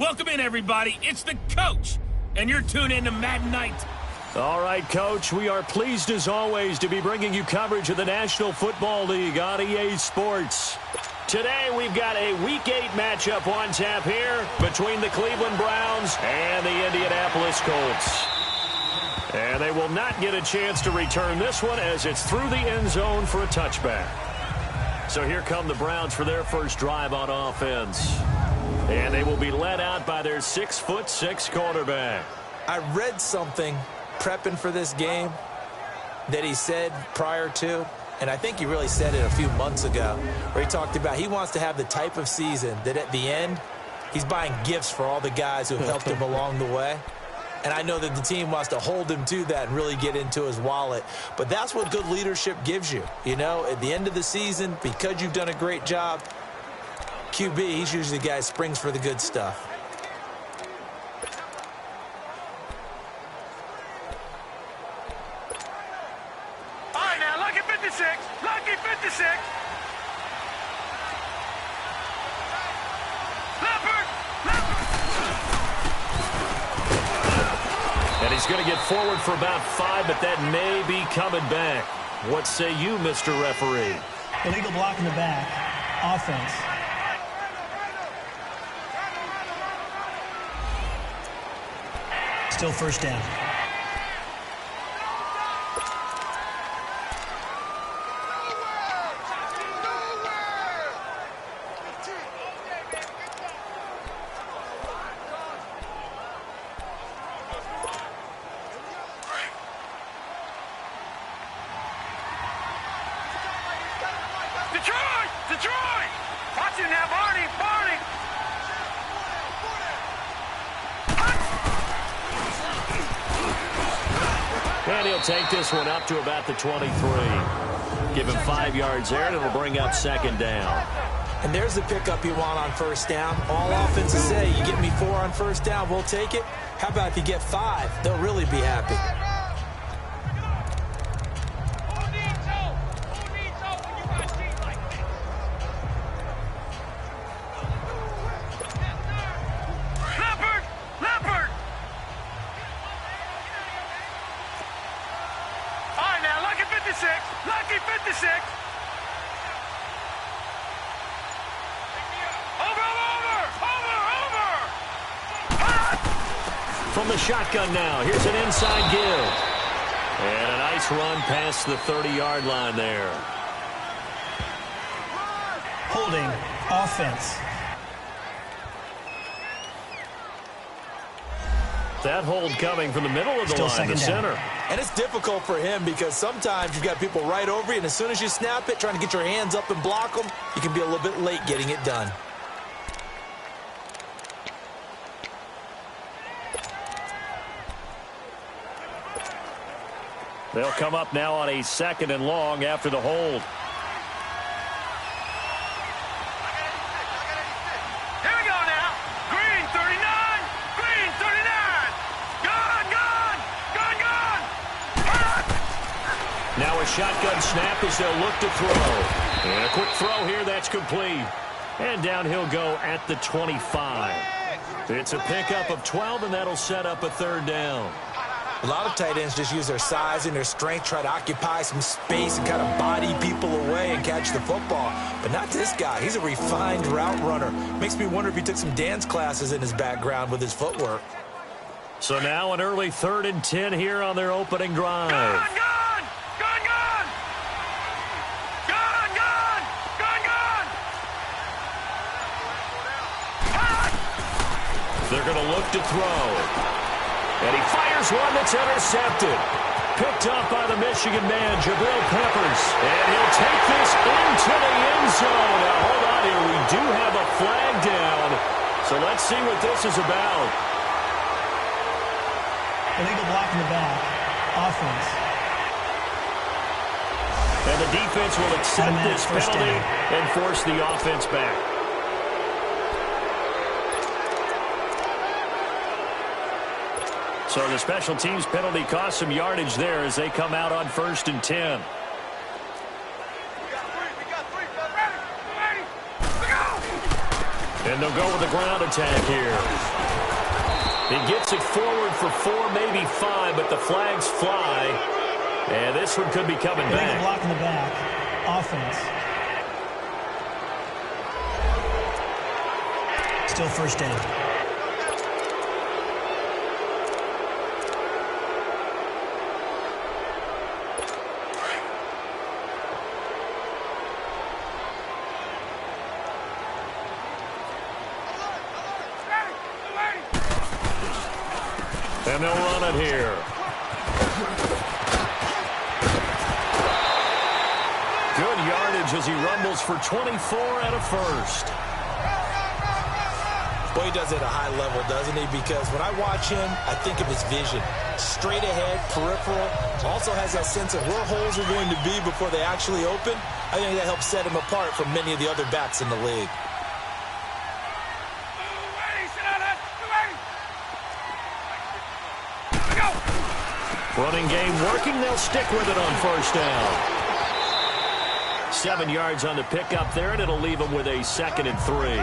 Welcome in, everybody. It's the coach, and you're tuned in to Madden Night. All right, Coach, we are pleased as always to be bringing you coverage of the National Football League on EA Sports. Today we've got a Week 8 matchup on tap here between the Cleveland Browns and the Indianapolis Colts. And they will not get a chance to return this one as it's through the end zone for a touchback. So here come the Browns for their first drive on offense. And they will be led out by their 6'6" quarterback. I read something prepping for this game that he said prior to, and I think he really said it a few months ago, where he talked about he wants to have the type of season that at the end, he's buying gifts for all the guys who have helped him along the way. And I know that the team wants to hold him to that and really get into his wallet. But that's what good leadership gives you. You know, at the end of the season, because you've done a great job, QB, he's usually the guy who springs for the good stuff. All right, now, lucky 56. Lucky 56. Leopard. And he's going to get forward for about 5, but that may be coming back. What say you, Mr. Referee? Illegal block in the back. Offense. Still first down. Detroit! Watch it now, Barney! And he'll take this one up to about the 23. Give him 5 yards there, and it'll bring up second down. And there's the pickup you want on first down. All offenses say, you get me 4 on first down, we'll take it. How about if you get 5? They'll really be happy. Lucky 56. Over. From the shotgun now, here's an inside give. And a nice run past the 30-yard line there. Holding offense. That hold coming from the middle of the line, the center. And it's difficult for him because sometimes you've got people right over you, and as soon as you snap it, trying to get your hands up and block them, you can be a little bit late getting it done. They'll come up now on a 2nd and long after the hold. Here we go now. Green 39. Green 39. Gone. Now a shotgun snap as they'll look to throw. And a quick throw here, that's complete. And down he'll go at the 25. It's a pickup of 12, and that'll set up a 3rd down. A lot of tight ends just use their size and their strength, try to occupy some space and kind of body people away and catch the football. But not this guy. He's a refined route runner. Makes me wonder if he took some dance classes in his background with his footwork. So now an early 3rd and 10 here on their opening drive. Gone. They're going to look to throw. And he fires one that's intercepted. Picked up by the Michigan man, Jabril Peppers. And he'll take this into the end zone. Now, hold on here. We do have a flag down. So let's see what this is about. Illegal block in the back. Offense. And the defense will accept this penalty and force the offense back. So the special teams penalty cost some yardage there as they come out on 1st and 10. And they'll go with the ground attack here. He gets it forward for 4, maybe 5, but the flags fly. And this one could be coming back. Illegal block in the back. Offense. Still first down. And they'll run it here. Good yardage as he rumbles for 24 and a first. Boy, he does it at a high level, doesn't he? Because when I watch him, I think of his vision. Straight ahead, peripheral. Also has that sense of where holes are going to be before they actually open. I think that helps set him apart from many of the other backs in the league. Running game working. They'll stick with it on first down. 7 yards on the pickup there, and it'll leave them with a 2nd and 3.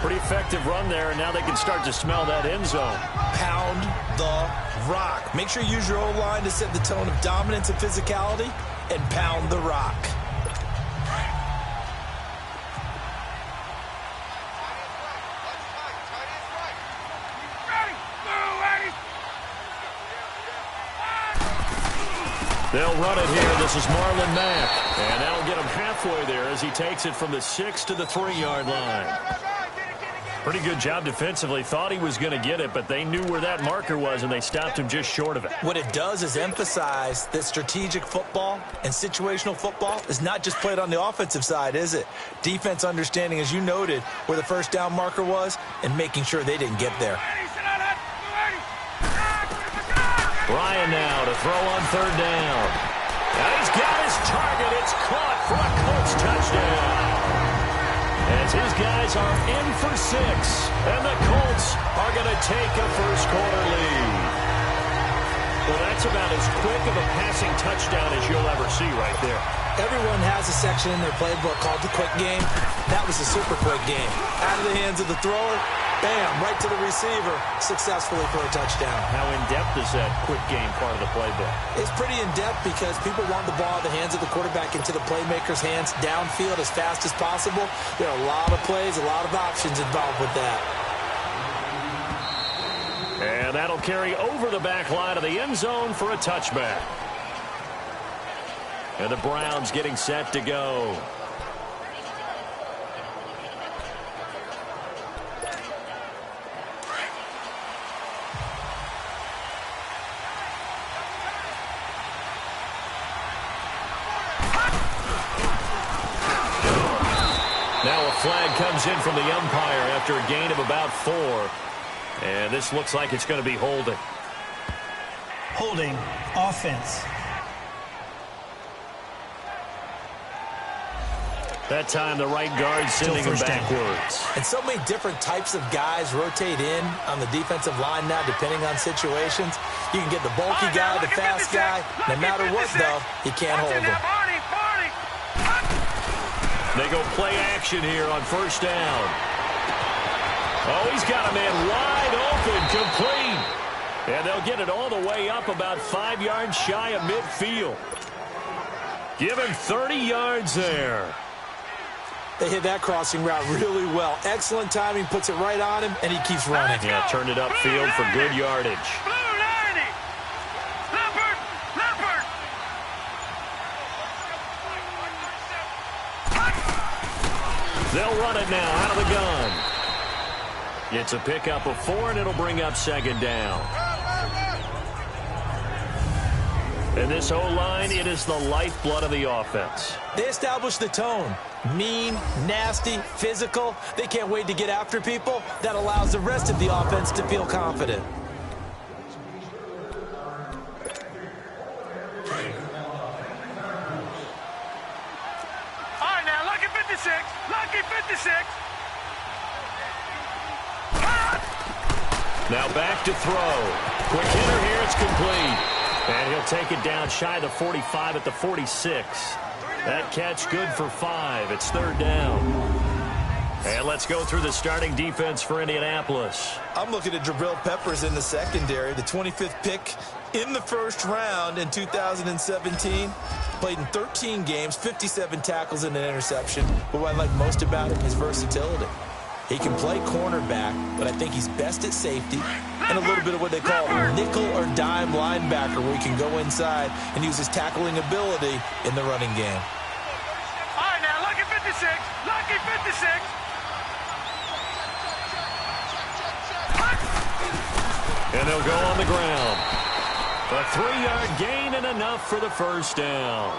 Pretty effective run there, and now they can start to smell that end zone. Pound the rock. Make sure you use your O-line to set the tone of dominance and physicality, and pound the rock. They'll run it here. This is Marlon Mack. And that'll get him halfway there as he takes it from the 6 to the 3-yard line. Pretty good job defensively. Thought he was going to get it, but they knew where that marker was, and they stopped him just short of it. What it does is emphasize that strategic football and situational football is not just played on the offensive side, is it? Defense understanding, as you noted, where the first down marker was and making sure they didn't get there. Ryan now to throw on 3rd down. And he's got his target. It's caught for a Colts touchdown. As his guys are in for 6. And the Colts are going to take a first-quarter lead. Well, that's about as quick of a passing touchdown as you'll ever see right there. Everyone has a section in their playbook called the quick game. That was a super quick game. Out of the hands of the thrower, bam, right to the receiver, successfully for a touchdown. How in-depth is that quick game part of the playbook? It's pretty in-depth because people want the ball in the hands of the quarterback into the playmaker's hands downfield as fast as possible. There are a lot of plays, a lot of options involved with that. And that'll carry over the back line of the end zone for a touchback. And the Browns getting set to go. Now a flag comes in from the umpire after a gain of about 4. And this looks like it's going to be holding. Holding. Offense. That time the right guard sending him backwards. And so many different types of guys rotate in on the defensive line now depending on situations. You can get the bulky guy, the fast guy. No matter what, though, you can't hold him. They go play action here on first down. Oh, he's got a man wide open, complete. And they'll get it all the way up about 5 yards shy of midfield. Give him 30 yards there. They hit that crossing route really well. Excellent timing, puts it right on him, and he keeps running. Yeah, turned it upfield for good yardage. They'll run it now out of the gun. It's a pickup of 4, and it'll bring up 2nd down. And this O-line, it is the lifeblood of the offense. They establish the tone. Mean, nasty, physical. They can't wait to get after people. That allows the rest of the offense to feel confident. All right, now, lucky 56. Lucky 56. Now back to throw. Quick hitter here, it's complete. And he'll take it down shy of the 45 at the 46. That catch good for 5. It's 3rd down. And let's go through the starting defense for Indianapolis. I'm looking at Jabril Peppers in the secondary, the 25th pick in the first round in 2017. Played in 13 games, 57 tackles and an interception. But what I like most about him is versatility. He can play cornerback, but I think he's best at safety and a little bit of what they call nickel or dime linebacker, where he can go inside and use his tackling ability in the running game. All right, now, lucky 56. Lucky 56. And they'll go on the ground. A 3-yard gain and enough for the first down.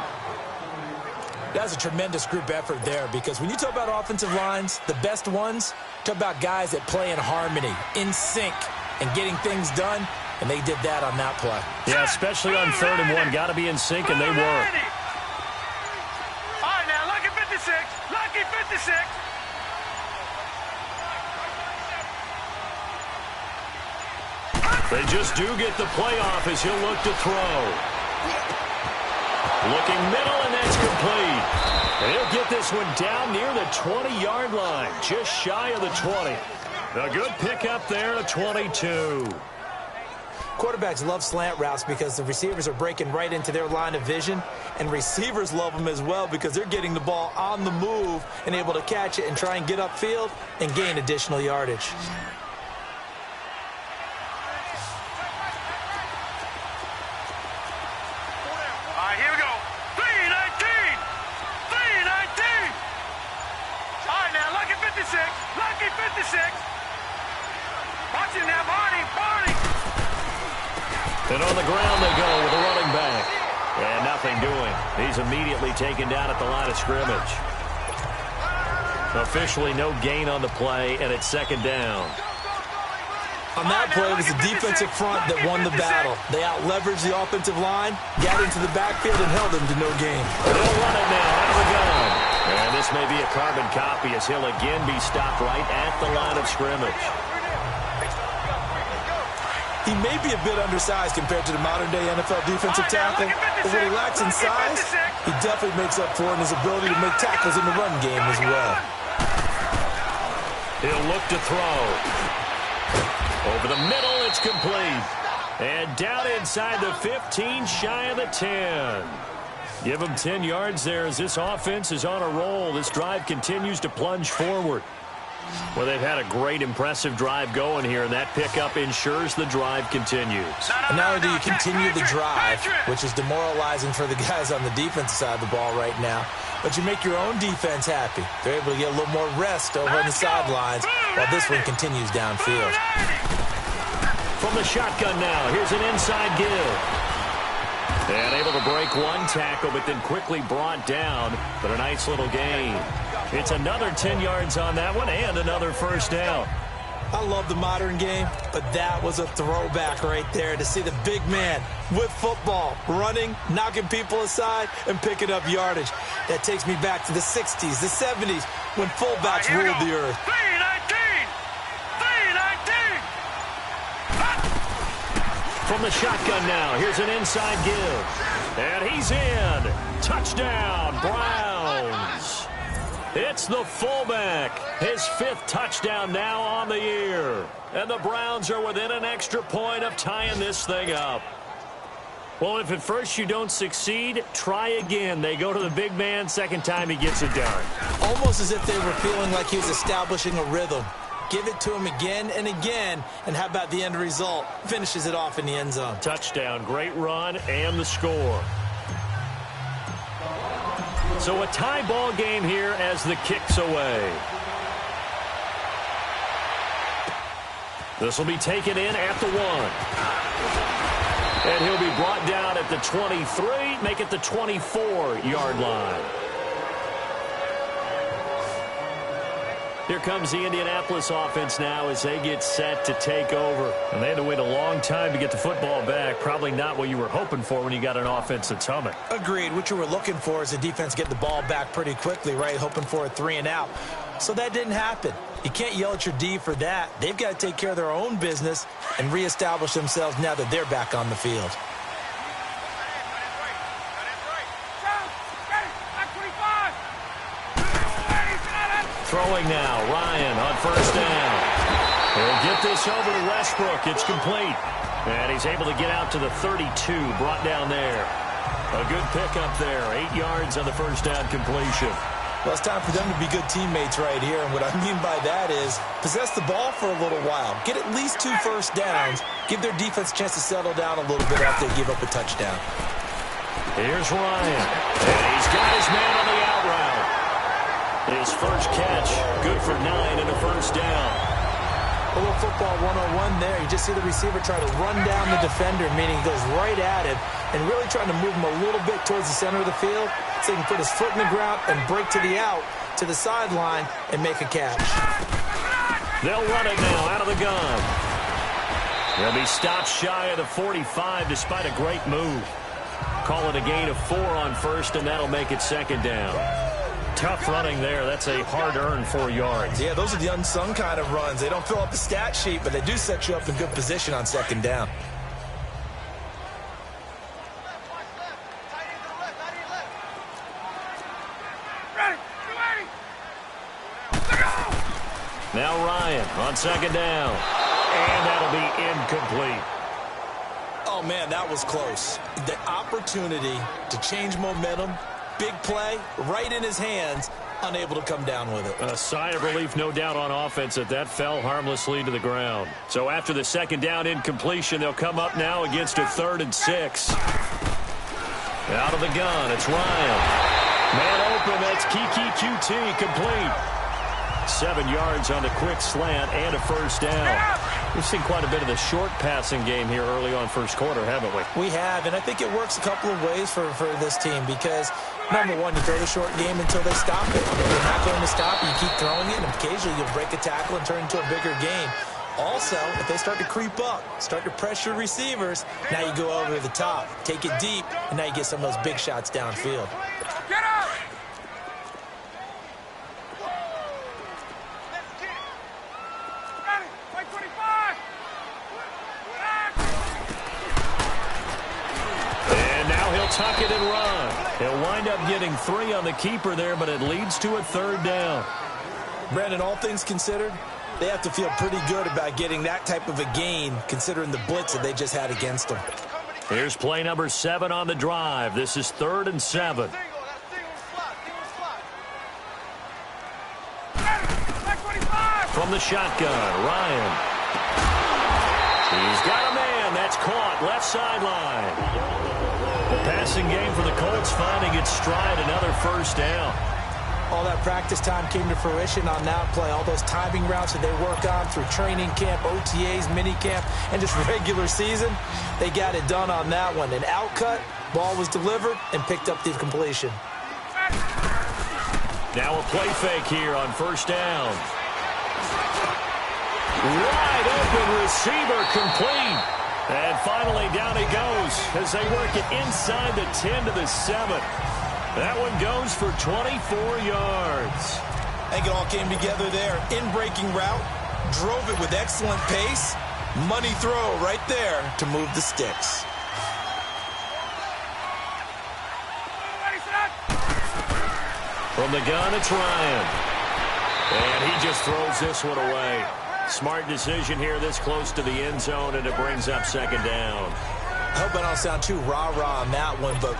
That's a tremendous group effort there, because when you talk about offensive lines, the best ones, talk about guys that play in harmony, in sync, and getting things done, and they did that on that play. Yeah, especially on 3rd and 1. Got to be in sync, and they were. All right, now, lucky 56. Lucky 56. They just do get the playoff as he'll look to throw. Looking middle, and that's complete. And he'll get this one down near the 20-yard line, just shy of the 20. A good pickup there at 22. Quarterbacks love slant routes because the receivers are breaking right into their line of vision, and receivers love them as well because they're getting the ball on the move and able to catch it and try and get upfield and gain additional yardage. Lucky 56. Watch him now, Barney. And on the ground they go with a running back. And nothing doing. He's immediately taken down at the line of scrimmage. Officially no gain on the play, and it's 2nd down. On that play, it was the defensive front that won the battle. They out-leveraged the offensive line, got into the backfield, and held them to no gain. They'll run it now out of the gun. And this may be a carbon copy as he'll again be stopped right at the line of scrimmage. He may be a bit undersized compared to the modern-day NFL defensive tackle, but what he lacks in size, he definitely makes up for in his ability to make tackles in the run game as well. He'll look to throw. Over the middle, it's complete. And down inside the 15, shy of the 10. Give him 10 yards there as this offense is on a roll. This drive continues to plunge forward. Well, they've had a great, impressive drive going here, and that pickup ensures the drive continues. And not only do you continue the drive, which is demoralizing for the guys on the defensive side of the ball right now, but you make your own defense happy. They're able to get a little more rest over on the sidelines while this one continues downfield. From the shotgun now, here's an inside give. And able to break one tackle, but then quickly brought down, but a nice little gain. It's another 10 yards on that one and another first down. I love the modern game, but that was a throwback right there to see the big man with football, running, knocking people aside, and picking up yardage. That takes me back to the 60s, the 70s, when fullbacks ruled the earth. 319! From the shotgun now, here's an inside give. And he's in. Touchdown, Browns. It's the fullback. His 5th touchdown now on the year. And the Browns are within an extra point of tying this thing up. Well, if at first you don't succeed, try again. They go to the big man. 2nd time he gets it done. Almost as if they were feeling like he was establishing a rhythm. Give it to him again and again, and how about the end result? Finishes it off in the end zone. Touchdown, great run, and the score. So a tie ball game here as the kick's away. This will be taken in at the 1. And he'll be brought down at the 23, make it the 24-yard line. Here comes the Indianapolis offense now as they get set to take over. And they had to wait a long time to get the football back. Probably not what you were hoping for when you got an offense that's humming. Agreed. What you were looking for is the defense get the ball back pretty quickly, right? Hoping for a 3 and out. So that didn't happen. You can't yell at your D for that. They've got to take care of their own business and reestablish themselves now that they're back on the field. throwing now. Ryan on first down. He'll get this over to Westbrook. It's complete. And he's able to get out to the 32, brought down there. A good pickup there. 8 yards on the first down completion. Well, it's time for them to be good teammates right here. And what I mean by that is possess the ball for a little while. Get at least 2 first downs. Give their defense a chance to settle down a little bit after they give up a touchdown. Here's Ryan. And he's got his man on the out route. His first catch, good for 9 and a first down. A little football 101 there. You just see the receiver try to run down the defender, meaning he goes right at him and really trying to move him a little bit towards the center of the field so he can put his foot in the ground and break to the out, to the sideline, and make a catch. They'll run it now out of the gun. He'll be stopped shy of the 45 despite a great move. Call it a gain of 4 on first, and that'll make it second down. Tough running there. That's a hard-earned 4 yards. Yeah, those are the unsung kind of runs. They don't fill up the stat sheet, but they do set you up in good position on second down. Now Ryan on second down. And that'll be incomplete. Oh, man, that was close. The opportunity to change momentum, big play, right in his hands, unable to come down with it. A sigh of relief, no doubt, on offense that fell harmlessly to the ground. So after the second down incompletion, they'll come up now against a 3rd and 6. Out of the gun, it's Ryan. Man open, that's Kiki QT, complete. 7 yards on the quick slant and a first down. We've seen quite a bit of the short passing game here early on first quarter, haven't we? We have, and I think it works a couple of ways for this team because, number one, you throw the short game until they stop it. If they're not going to stop it, you keep throwing it, and occasionally you'll break a tackle and turn into a bigger game. Also, if they start to creep up, start to pressure receivers, now you go over the top, take it deep, and now you get some of those big shots downfield. Get up! Tuck it and run. He'll wind up getting 3 on the keeper there, but it leads to a 3rd down. Brandon, all things considered, they have to feel pretty good about getting that type of a gain considering the blitz that they just had against them. Here's play number 7 on the drive. This is 3rd and 7. From the shotgun, Ryan. He's got a man. That's caught. Left sideline. The passing game for the Colts finding its stride, another first down. All that practice time came to fruition on that play. All those timing routes that they work on through training camp, OTAs, minicamp, and just regular season, they got it done on that one. An outcut, ball was delivered, and picked up the completion. Now a play fake here on first down. Wide open receiver, complete. And finally, down he goes as they work it inside the 10 to the 7. That one goes for 24 yards. I think it all came together there. In-breaking route, drove it with excellent pace. Money throw right there to move the sticks. From the gun, it's Ryan. And he just throws this one away. Smart decision here this close to the end zone, and it brings up second down. I hope I don't sound too rah-rah on that one, but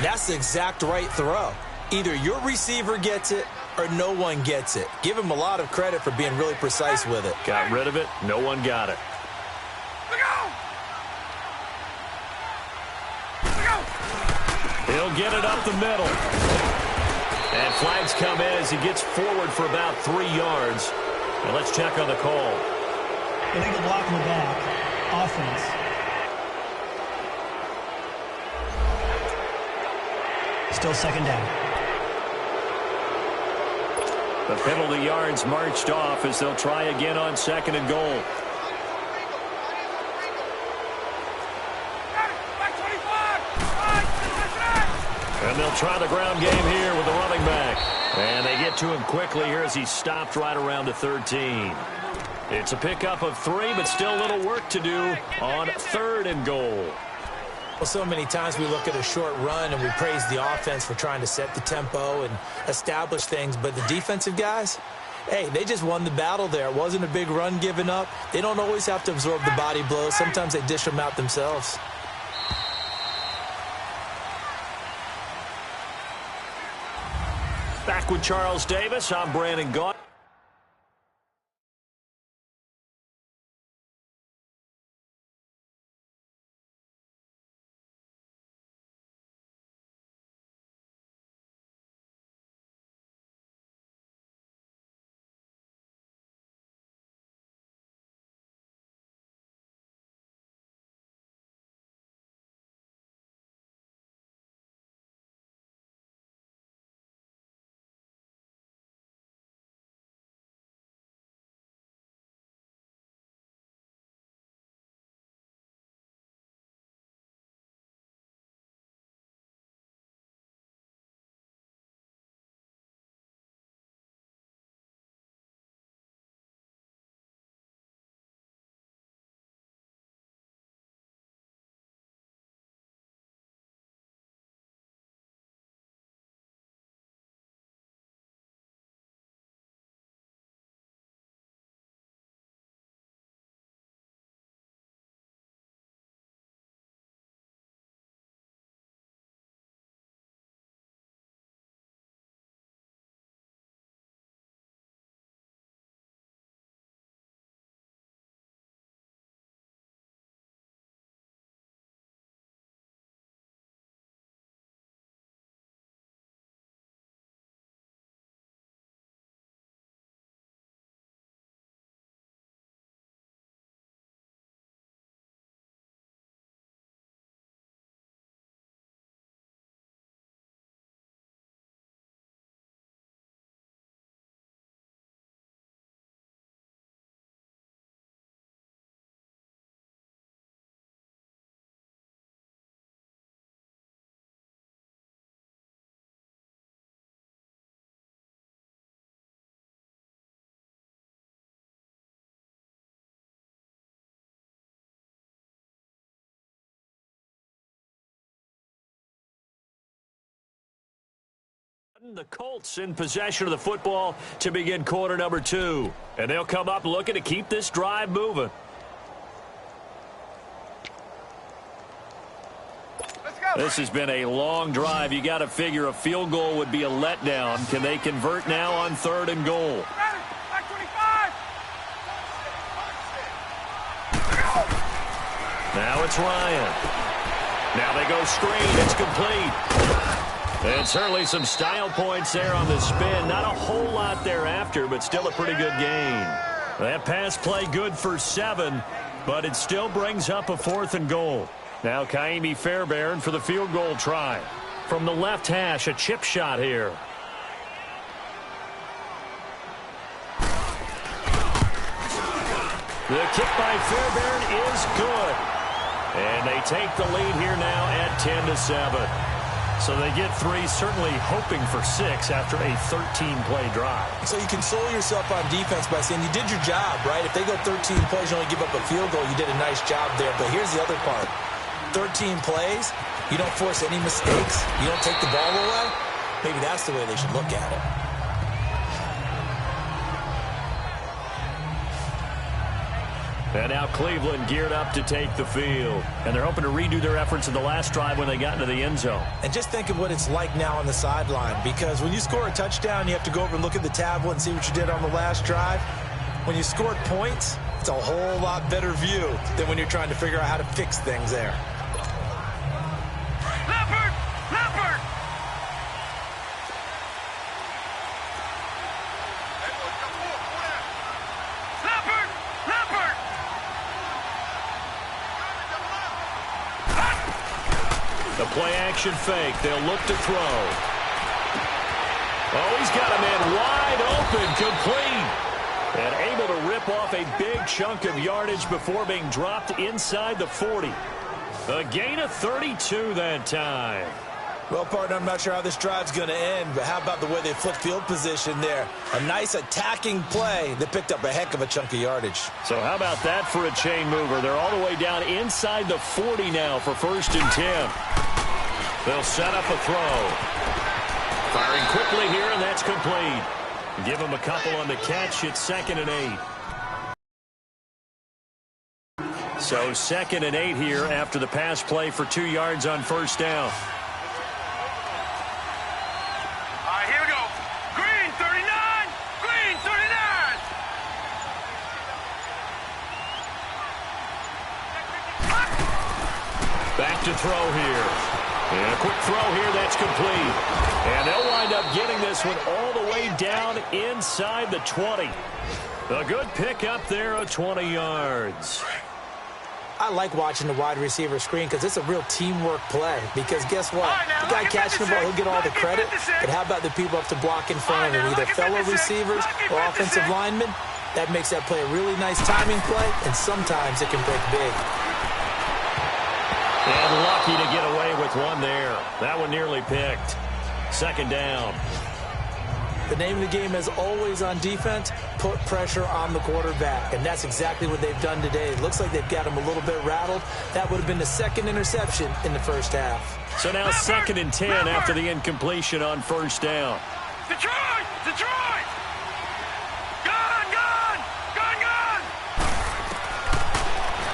that's the exact right throw. Either your receiver gets it or no one gets it. Give him a lot of credit for being really precise with it. Got rid of it. No one got it. He'll get it up the middle. And flags come in as he gets forward for about 3 yards. And let's check on the call. Illegal block in the back. Offense. Still second down. The penalty yards marched off as they'll try again on 2nd and goal. And they'll try the ground game here with the running back. And they get to him quickly here as he stopped right around the 13. It's a pickup of 3, but still a little work to do on 3rd and goal. Well, so many times we look at a short run and we praise the offense for trying to set the tempo and establish things, but the defensive guys, Hey, they just won the battle there. It wasn't a big run given up. They don't always have to absorb the body blows. Sometimes they dish them out themselves. Back with Charles Davis, I'm Brandon Gaudin. The Colts in possession of the football to begin quarter number 2. And they'll come up looking to keep this drive moving. This has been a long drive. You got to figure a field goal would be a letdown. Can they convert now on 3rd and goal? Now it's Ryan. Now they go screen. It's complete. And certainly some style points there on the spin. Not a whole lot thereafter, but still a pretty good gain. That pass play good for 7, but it still brings up a 4th and goal. Now Kaimi Fairbairn for the field goal try. From the left hash, a chip shot here. The kick by Fairbairn is good. And they take the lead here now at 10-7. So they get 3, certainly hoping for 6 after a 13-play drive. So you console yourself on defense by saying you did your job, right? If they go 13 plays, you only give up a field goal, you did a nice job there. But here's the other part. 13 plays, you don't force any mistakes, you don't take the ball away. Maybe that's the way they should look at it. And now Cleveland geared up to take the field. And they're hoping to redo their efforts in the last drive when they got into the end zone. And just think of what it's like now on the sideline. Because when you score a touchdown, you have to go over and look at the tablet and see what you did on the last drive. When you scored points, it's a whole lot better view than when you're trying to figure out how to fix things there. The play-action fake. They'll look to throw. Oh, he's got a man wide open, complete. And able to rip off a big chunk of yardage before being dropped inside the 40. A gain of 32 that time. Well, partner, I'm not sure how this drive's going to end, but how about the way they flipped field position there? A nice attacking play that picked up a heck of a chunk of yardage. So how about that for a chain mover? They're all the way down inside the 40 now for 1st and 10. They'll set up a throw. Firing quickly here, and that's complete. Give him a couple on the catch. It's 2nd and 8. So 2nd and 8 here after the pass play for 2 yards on 1st down. All right, here we go. Green 39. Green 39. Back to throw here. And a quick throw here, that's complete. And they'll wind up getting this one all the way down inside the 20. A good pickup there of 20 yards. I like watching the wide receiver screen because it's a real teamwork play. Because guess what? The guy catching the ball, he'll get all the credit. But how about the people up to block in front of him? Either fellow receivers or offensive linemen. That makes that play a really nice timing play, and sometimes it can break big. And lucky to get away with one there. That one nearly picked. 2nd down. The name of the game is always on defense, put pressure on the quarterback. And that's exactly what they've done today. It looks like they've got him a little bit rattled. That would have been the 2nd interception in the 1st half. So now 2nd and 10 after the incompletion on 1st down. Detroit! Detroit! Gun! Gun! Gun! Gun!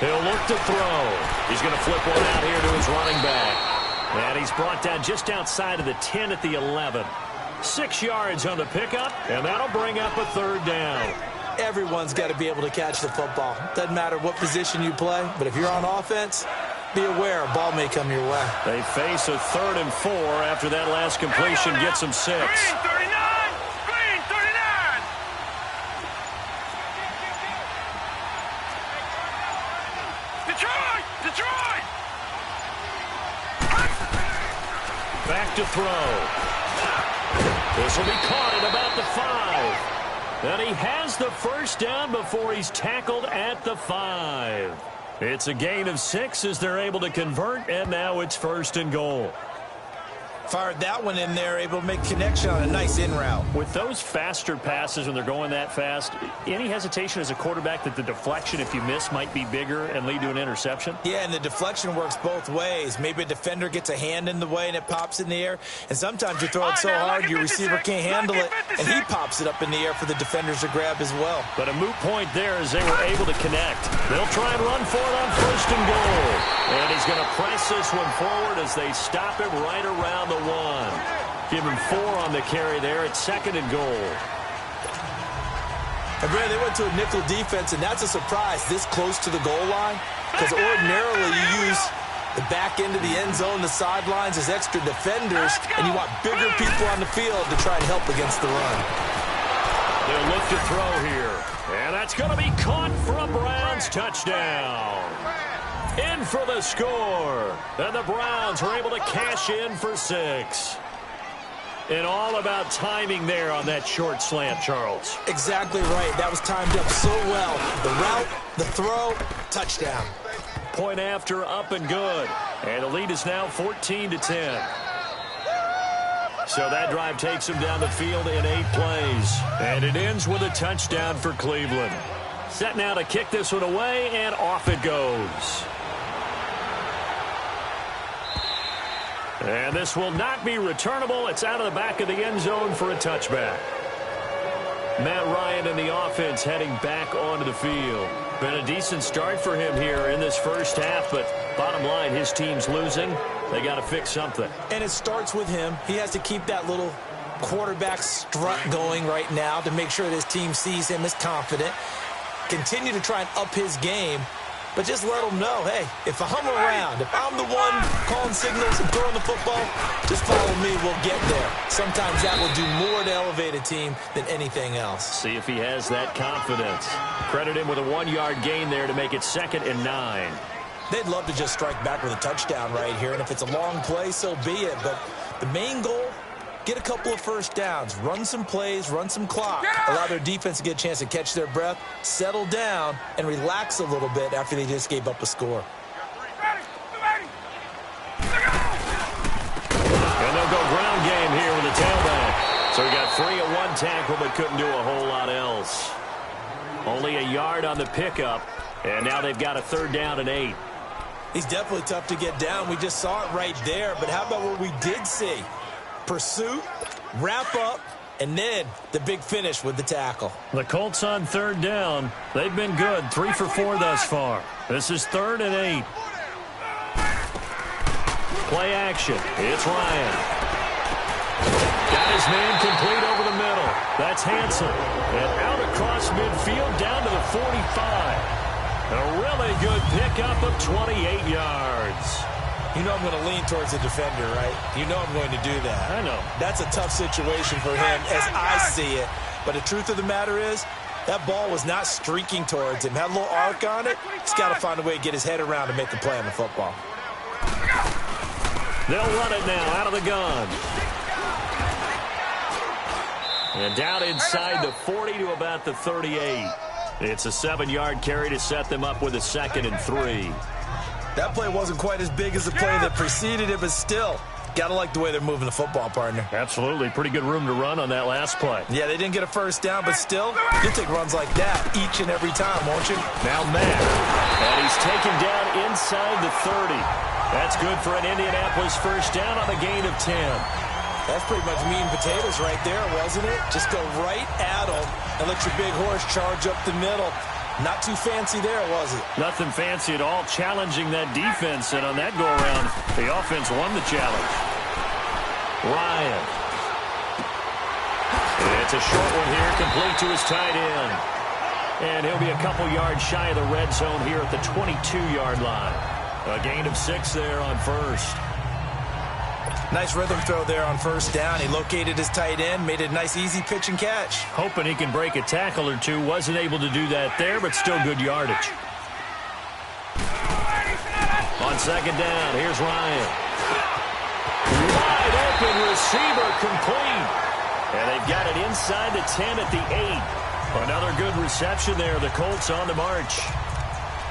He'll look to throw. He's going to flip one out here to his running back. And he's brought down just outside of the 10 at the 11. 6 yards on the pickup, and that'll bring up a 3rd down. Everyone's got to be able to catch the football. Doesn't matter what position you play, but if you're on offense, be aware a ball may come your way. They face a 3rd and 4 after that last completion gets them 6. Green 39! Green 39! Detroit! Detroit! Back to throw. This will be caught at about the 5. And he has the 1st down before he's tackled at the 5. It's a gain of 6 as they're able to convert, and now it's 1st and goal. Fired that one in there, able to make connection on a nice in route. With those faster passes when they're going that fast, any hesitation as a quarterback that the deflection, if you miss, might be bigger and lead to an interception? Yeah, and the deflection works both ways. Maybe a defender gets a hand in the way and it pops in the air. And sometimes you throw it so hard your receiver can't handle it, and he pops it up in the air for the defenders to grab as well. But a moot point there as they were able to connect. They'll try and run for it on 1st and goal. And he's going to press this one forward as they stop him right around the 1. Give him 4 on the carry there. It's 2nd and goal. And Brad, they went to a nickel defense, and that's a surprise this close to the goal line. Because ordinarily you use the back end of the end zone, the sidelines as extra defenders, and you want bigger people on the field to try and help against the run. They'll look to throw here. And that's going to be caught for a Browns touchdown. In for the score. And the Browns were able to cash in for 6. And all about timing there on that short slant, Charles. Exactly right. That was timed up so well. The route, the throw, touchdown. Point after, up and good. And the lead is now 14-10. So that drive takes him down the field in 8 plays. And it ends with a touchdown for Cleveland. Set now to kick this one away, and off it goes. And this will not be returnable. It's out of the back of the end zone for a touchback. Matt Ryan and the offense heading back onto the field. Been a decent start for him here in this 1st half, but bottom line, his team's losing. They got to fix something. And it starts with him. He has to keep that little quarterback strut going right now to make sure that his team sees him as confident. Continue to try and up his game. But just let them know, hey, if I'm around, if I'm the one calling signals and throwing the football, just follow me, we'll get there. Sometimes that will do more to elevate a team than anything else. See if he has that confidence. Credit him with a 1-yard gain there to make it 2nd and 9. They'd love to just strike back with a touchdown right here, and if it's a long play, so be it. But the main goal, get a couple of 1st downs, run some plays, run some clock, allow their defense to get a chance to catch their breath, settle down, and relax a little bit after they just gave up a score. And they'll go ground game here with the tailback. So he got free at 1 tackle, but couldn't do a whole lot else. Only a yard on the pickup, and now they've got a 3rd down and 8. He's definitely tough to get down. We just saw it right there, but how about what we did see? Pursuit, wrap up, And then the big finish with the tackle. The Colts on third down. They've been good, 3 for 4 thus far. This is 3rd and 8. Play action. It's Ryan. Got his man complete over the middle. That's Hansel. And out across midfield down to the 45. A really good pickup of 28 yards. You know I'm going to lean towards the defender, right? You know I'm going to do that. I know. That's a tough situation for him as I see it. But the truth of the matter is, that ball was not streaking towards him. Had a little arc on it. He's got to find a way to get his head around and make a play on the football. They'll run it now out of the gun. And down inside the 40 to about the 38. It's a 7-yard carry to set them up with a 2nd and 3. That play wasn't quite as big as the play that preceded it, but still, got to like the way they're moving the football, partner. Absolutely. Pretty good room to run on that last play. Yeah, they didn't get a first down, but still, you'll take runs like that each and every time, won't you? Now Matt. And he's taken down inside the 30. That's good for an Indianapolis first down on a gain of 10. That's pretty much meat and potatoes right there, wasn't it? Just go right at them and let your big horse charge up the middle. Not too fancy there, was it? Nothing fancy at all, challenging that defense. And on that go-around, the offense won the challenge. Ryan. It's a short one here, complete to his tight end. And he'll be a couple yards shy of the red zone here at the 22-yard line. A gain of 6 there on first. Nice rhythm throw there on first down. He located his tight end, made a nice easy pitch and catch. Hoping he can break a tackle or two. Wasn't able to do that there, but still good yardage. On second down, here's Ryan. Wide open receiver complete. And they've got it inside the 10 at the 8. Another good reception there. The Colts on the march.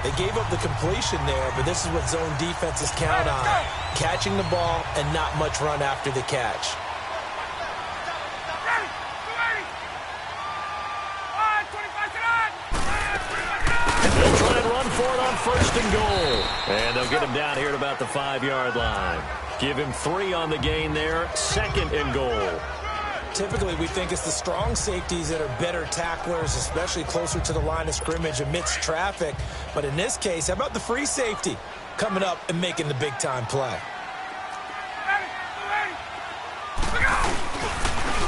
They gave up the completion there, but this is what zone defenses count on. Catching the ball and not much run after the catch. They'll try and run for it on 1st and goal. And they'll get him down here at about the 5-yard line. Give him 3 on the gain there. 2nd and goal. Typically, we think it's the strong safeties that are better tacklers, especially closer to the line of scrimmage amidst traffic. But in this case, how about the free safety coming up and making the big-time play?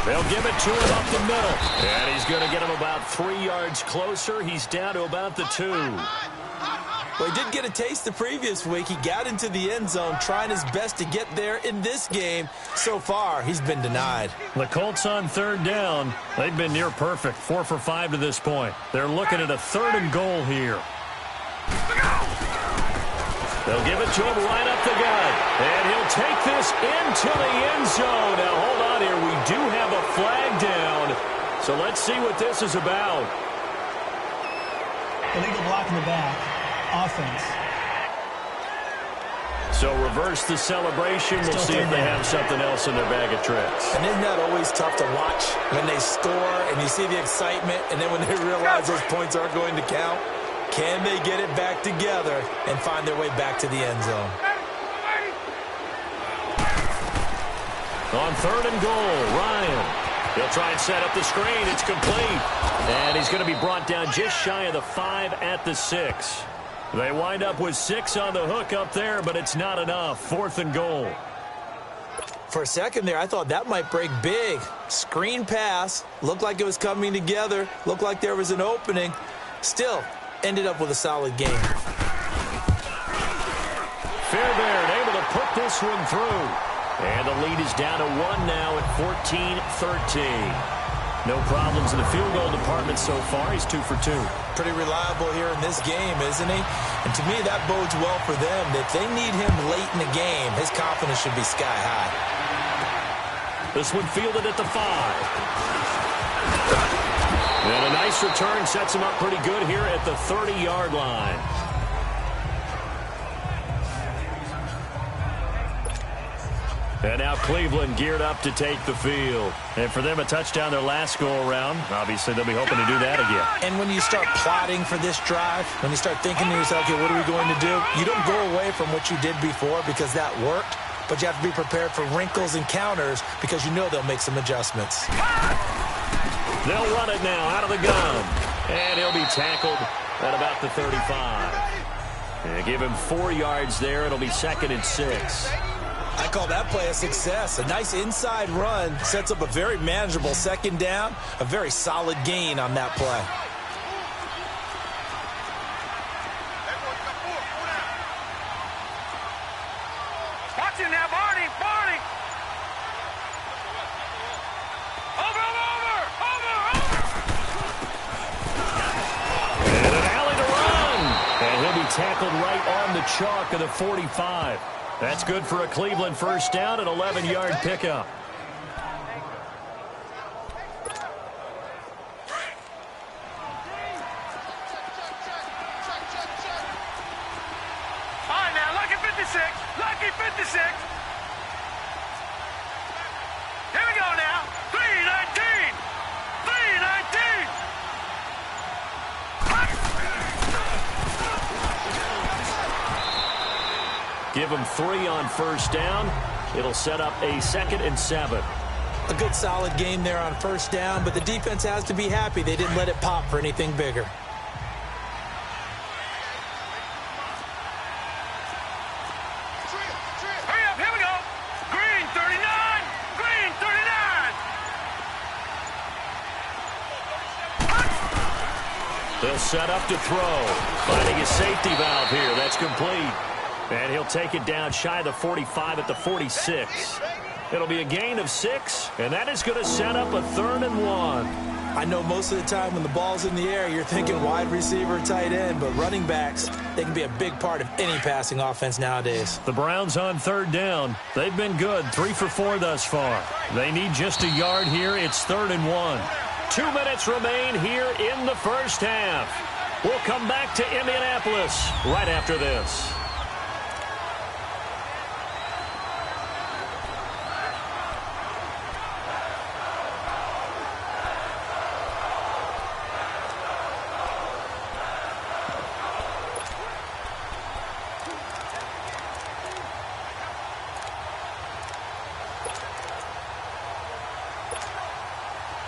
They'll give it to him up the middle. And he's going to get him about 3 yards closer. He's down to about the 2. Well, he did get a taste the previous week. He got into the end zone, trying his best to get there in this game. So far, he's been denied. The Colts on third down. They've been near perfect, 4 for 5 to this point. They're looking at a 3rd and goal here. They'll give it to him right up the gut. And he'll take this into the end zone. Now, hold on here. We do have a flag down. So let's see what this is about. Illegal block in the back. Offense. So reverse the celebration. We'll see if they have something else in their bag of tricks. And isn't that always tough to watch when they score and you see the excitement, and then when they realize those points aren't going to count? Can they get it back together and find their way back to the end zone? On 3rd and goal, Ryan. He'll try and set up the screen. It's complete. And he's going to be brought down just shy of the 5 at the 6. They wind up with 6 on the hook up there, but it's not enough. 4th and goal. For a second there, I thought that might break big. Screen pass. Looked like it was coming together. Looked like there was an opening. Still, ended up with a solid game. Fairbairn able to put this one through. And the lead is down to 1 now at 14-13. No problems in the field goal department so far. He's 2 for 2. Pretty reliable here in this game, isn't he? And to me, that bodes well for them. If they need him late in the game, his confidence should be sky high. This one fielded at the 5. And a nice return sets him up pretty good here at the 30-yard line. And now Cleveland geared up to take the field. And for them, a touchdown their last go-around. Obviously, they'll be hoping to do that again. And when you start plotting for this drive, when you start thinking to yourself, okay, what are we going to do? You don't go away from what you did before because that worked. but you have to be prepared for wrinkles and counters because you know they'll make some adjustments. They'll run it now out of the gun. And he'll be tackled at about the 35. And give him 4 yards there. It'll be 2nd and 6. I call that play a success. A nice inside run sets up a very manageable 2nd down. A very solid gain on that play. Watch him now, Barney. Barney. Over. And an alley to run. And he'll be tackled right on the chalk of the 45. That's good for a Cleveland first down, an 11-yard pickup. All right, now, lucky 56. Lucky 56. Here we go now. 319. 319. Give him 3 on first down. It'll set up a 2nd and 7. A good solid game there on first down, but the defense has to be happy they didn't let it pop for anything bigger. Hurry up, here we go. Green 39. Green 39. They'll set up to throw. Finding a safety valve here. That's complete. And he'll take it down shy of the 45 at the 46. It'll be a gain of 6, and that is going to set up a 3rd and 1. I know most of the time when the ball's in the air, you're thinking wide receiver, tight end, but running backs, they can be a big part of any passing offense nowadays. The Browns on 3rd down. They've been good, 3 for 4 thus far. They need just a yard here. It's 3rd and 1. 2 minutes remain here in the first half. We'll come back to Indianapolis right after this.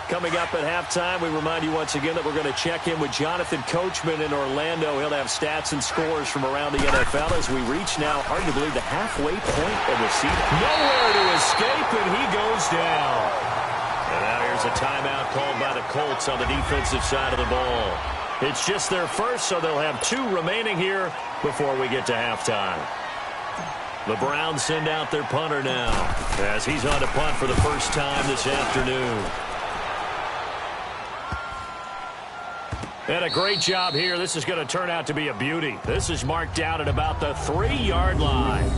Coming up at halftime, we remind you once again that we're going to check in with Jonathan Coachman in Orlando. He'll have stats and scores from around the NFL as we reach now, hard to believe, the halfway point of the season. Nowhere to escape, and he goes down. And now here's a timeout called by the Colts on the defensive side of the ball. It's just their first, so they'll have 2 remaining here before we get to halftime. The Browns send out their punter now as he's on to punt for the first time this afternoon. And a great job here. This is going to turn out to be a beauty. This is marked out at about the 3-yard line.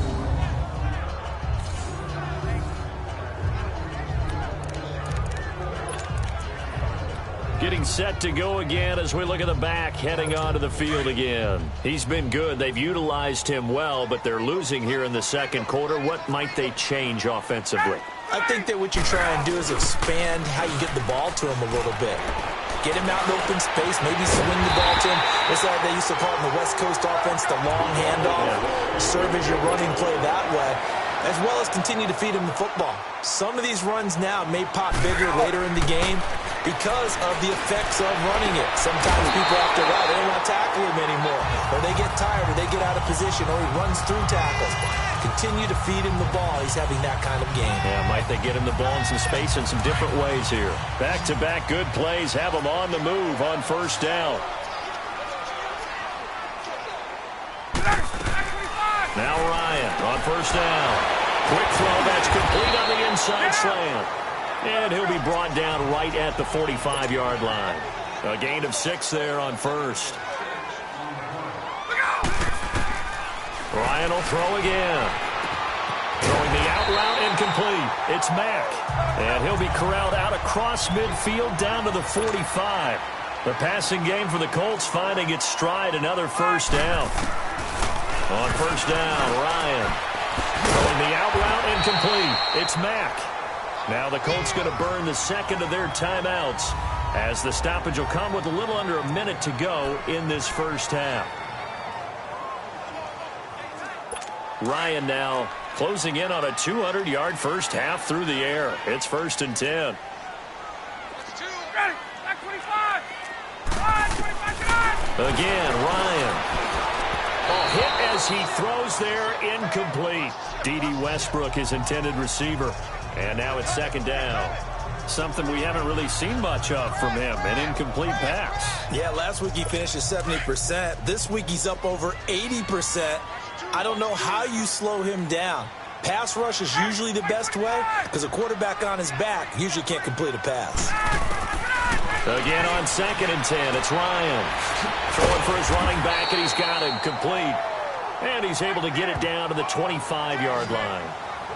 Getting set to go again as we look at the back heading onto the field again. He's been good. They've utilized him well, but they're losing here in the second quarter. What might they change offensively? I think that what you try and do is expand how you get the ball to him a little bit. Get him out in open space, maybe swing the ball to him. It's like they used to call it in the West Coast offense, the long handoff. Serve as your running play that way, as well as continue to feed him the football. Some of these runs now may pop bigger later in the game because of the effects of running it. Sometimes people after a while, they don't want to tackle him anymore, or they get tired, or they get out of position, or he runs through tackles. Continue to feed him the ball. He's having that kind of game. Yeah, might they get him the ball in some space in some different ways here. Back-to-back good plays have him on the move on first down. Now Ryan on first down. Quick throw that's complete on the inside slant. And he'll be brought down right at the 45-yard line. A gain of 6 there on first. Ryan will throw again. Throwing the out route incomplete. It's Mack. And he'll be corralled out across midfield down to the 45. The passing game for the Colts finding its stride. Another first down. On first down, Ryan. Throwing the out route incomplete. It's Mack. Now the Colts going to burn the second of their timeouts as the stoppage will come with a little under a minute to go in this first half. Ryan now closing in on a 200-yard first half through the air. It's 1st and 10. Ready. Back 25. 25. Again, Ryan. A hit as he throws there, incomplete. D.D. Westbrook, his intended receiver. And now it's 2nd down. Something we haven't really seen much of from him, an incomplete pass. Yeah, last week he finished at 70%. This week he's up over 80%. I don't know how you slow him down. Pass rush is usually the best way because a quarterback on his back usually can't complete a pass. Again on 2nd and 10, it's Ryan. Throwing for his running back, and he's got him complete. And he's able to get it down to the 25-yard line.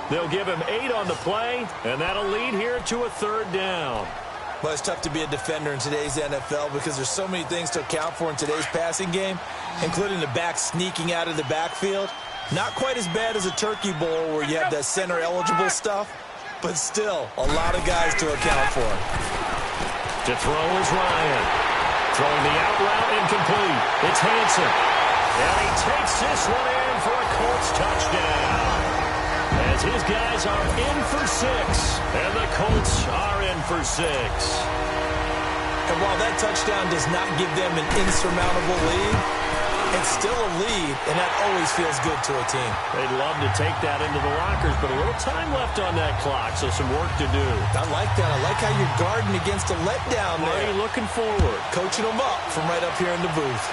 They'll give him 8 on the play, and that'll lead here to a 3rd down. Well, it's tough to be a defender in today's NFL because there's so many things to account for in today's passing game, including the back sneaking out of the backfield. Not quite as bad as a turkey bowl where you have that center-eligible stuff, but still a lot of guys to account for. To throw is Ryan. Throwing the out route incomplete. It's Hansen. And he takes this one in for a Colts touchdown. As his guys are in for 6, and the Colts are in for 6. And while that touchdown does not give them an insurmountable lead, it's still a lead, and that always feels good to a team. They'd love to take that into the lockers, but a little time left on that clock, so some work to do. I like that. I like how you're guarding against a letdown there. Marty looking forward. Coaching them up from right up here in the booth.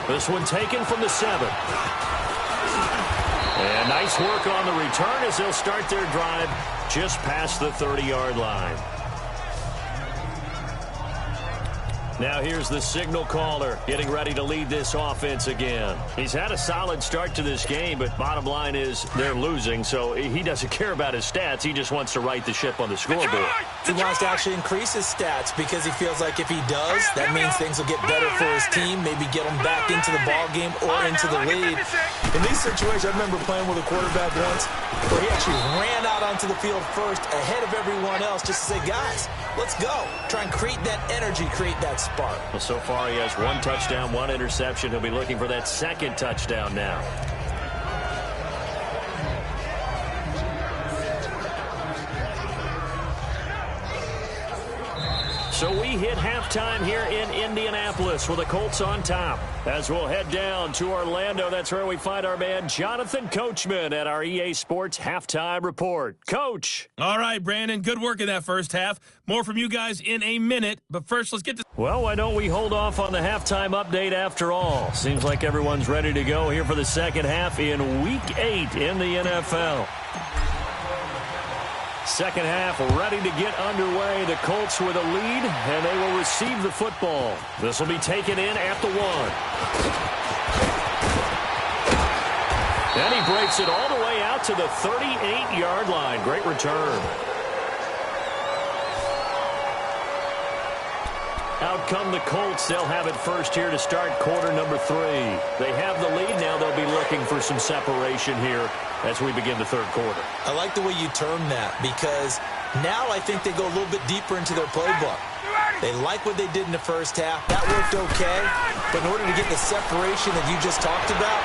This one taken from the 7. And nice work on the return as they'll start their drive just past the 30-yard line. Now here's the signal caller getting ready to lead this offense again. He's had a solid start to this game, but bottom line is they're losing, so he doesn't care about his stats. He just wants to right the ship on the scoreboard. He wants to actually increase his stats because he feels like if he does, that means things will get better for his team, maybe get them back into the ball game or into the lead. In these situations, I remember playing with a quarterback once where he actually ran out onto the field first ahead of everyone else just to say, guys, let's go. Try and create that energy, create that spark. Well, so far he has 1 touchdown, 1 interception. He'll be looking for that 2nd touchdown now. So we hit halftime here in Indianapolis with the Colts on top. As we'll head down to Orlando, that's where we find our man Jonathan Coachman at our EA Sports Halftime Report. Coach. All right, Brandon, good work in that first half. More from you guys in a minute, but first let's get to... Well, why don't we hold off on the halftime update after all? Seems like everyone's ready to go here for the second half in Week 8 in the NFL. Second half ready to get underway. The Colts with a lead, and they will receive the football. This will be taken in at the 1. And he breaks it all the way out to the 38-yard line. Great return. Out come the Colts. They'll have it first here to start quarter number 3. They have the lead. Now they'll be looking for some separation here as we begin the third quarter. I like the way you term that because now I think they go a little bit deeper into their playbook. They like what they did in the first half. That worked okay. But in order to get the separation that you just talked about,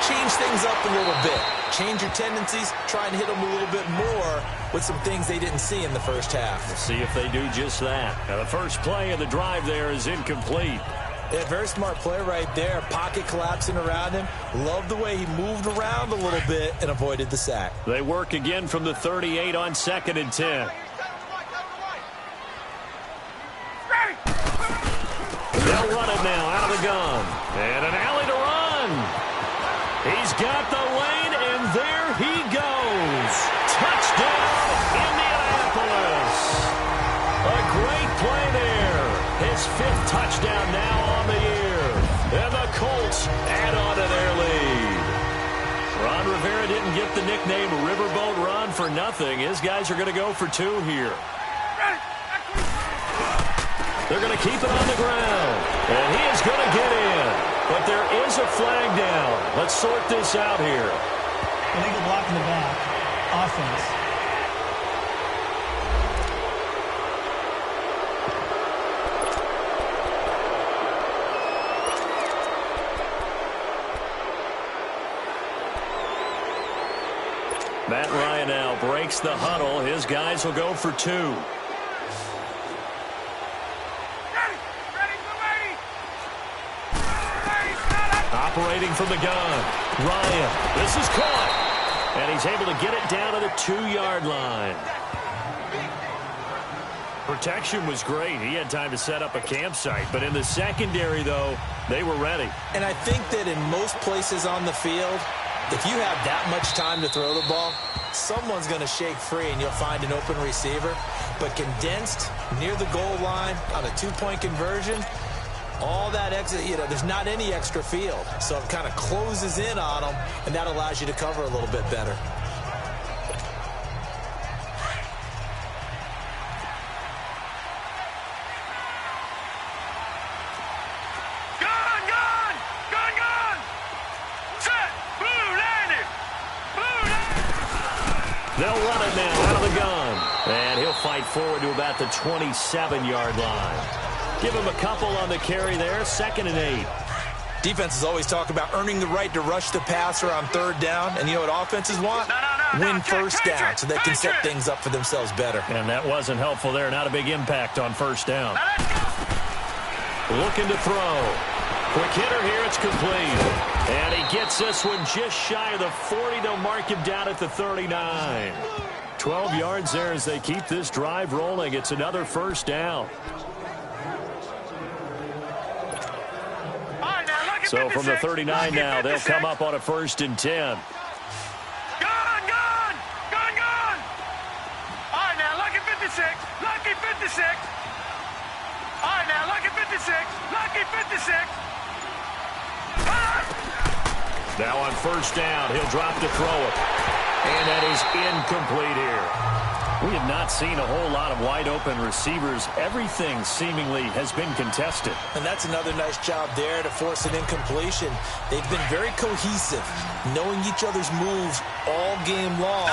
change things up a little bit. Change your tendencies. Try and hit them a little bit more with some things they didn't see in the first half. We'll see if they do just that. Now, the first play of the drive there is incomplete. Yeah, very smart play right there. Pocket collapsing around him. Love the way he moved around a little bit and avoided the sack. They work again from the 38 on 2nd and 10. They'll run it now out of the gun. And an alley to run. He's got the lane, and there he goes. Touchdown, Indianapolis. A great play there. His 5th touchdown now on the year. And the Colts add on to their lead. Ron Rivera didn't get the nickname Riverboat Ron for nothing. His guys are going to go for 2 here. They're going to keep it on the ground. And he is going to get in. But there is a flag down. Let's sort this out here. Illegal block in the back. Offense. Matt Ryan now breaks the huddle. His guys will go for 2. Operating from the gun. Ryan, this is caught. And he's able to get it down to the 2-yard line. Protection was great. He had time to set up a campsite. But in the secondary, though, they were ready. And I think that in most places on the field, if you have that much time to throw the ball, someone's going to shake free and you'll find an open receiver. But condensed near the goal line on a 2-point conversion, all that extra, there's not any extra field. So it kind of closes in on them, and that allows you to cover a little bit better. They'll run it now out of the gun. And he'll fight forward to about the 27-yard line. Give him a couple on the carry there. 2nd and 8. Defenses always talk about earning the right to rush the passer on 3rd down. And you know what offenses want? Win first down so they can set things up for themselves better. And that wasn't helpful there. Not a big impact on 1st down. Looking to throw. Quick hitter here. It's complete. And he gets this one just shy of the 40. They'll mark him down at the 39. 12 yards there as they keep this drive rolling. It's another 1st down. So from the 39 now, they'll come up on a 1st and 10. Gone! All right, now, lucky 56. Lucky 56. All right, now, lucky 56. Lucky 56. Now on 1st down, he'll drop to throw it. And that is incomplete here. We have not seen a whole lot of wide-open receivers. Everything seemingly has been contested. And that's another nice job there to force an incompletion. They've been very cohesive, knowing each other's moves all game long,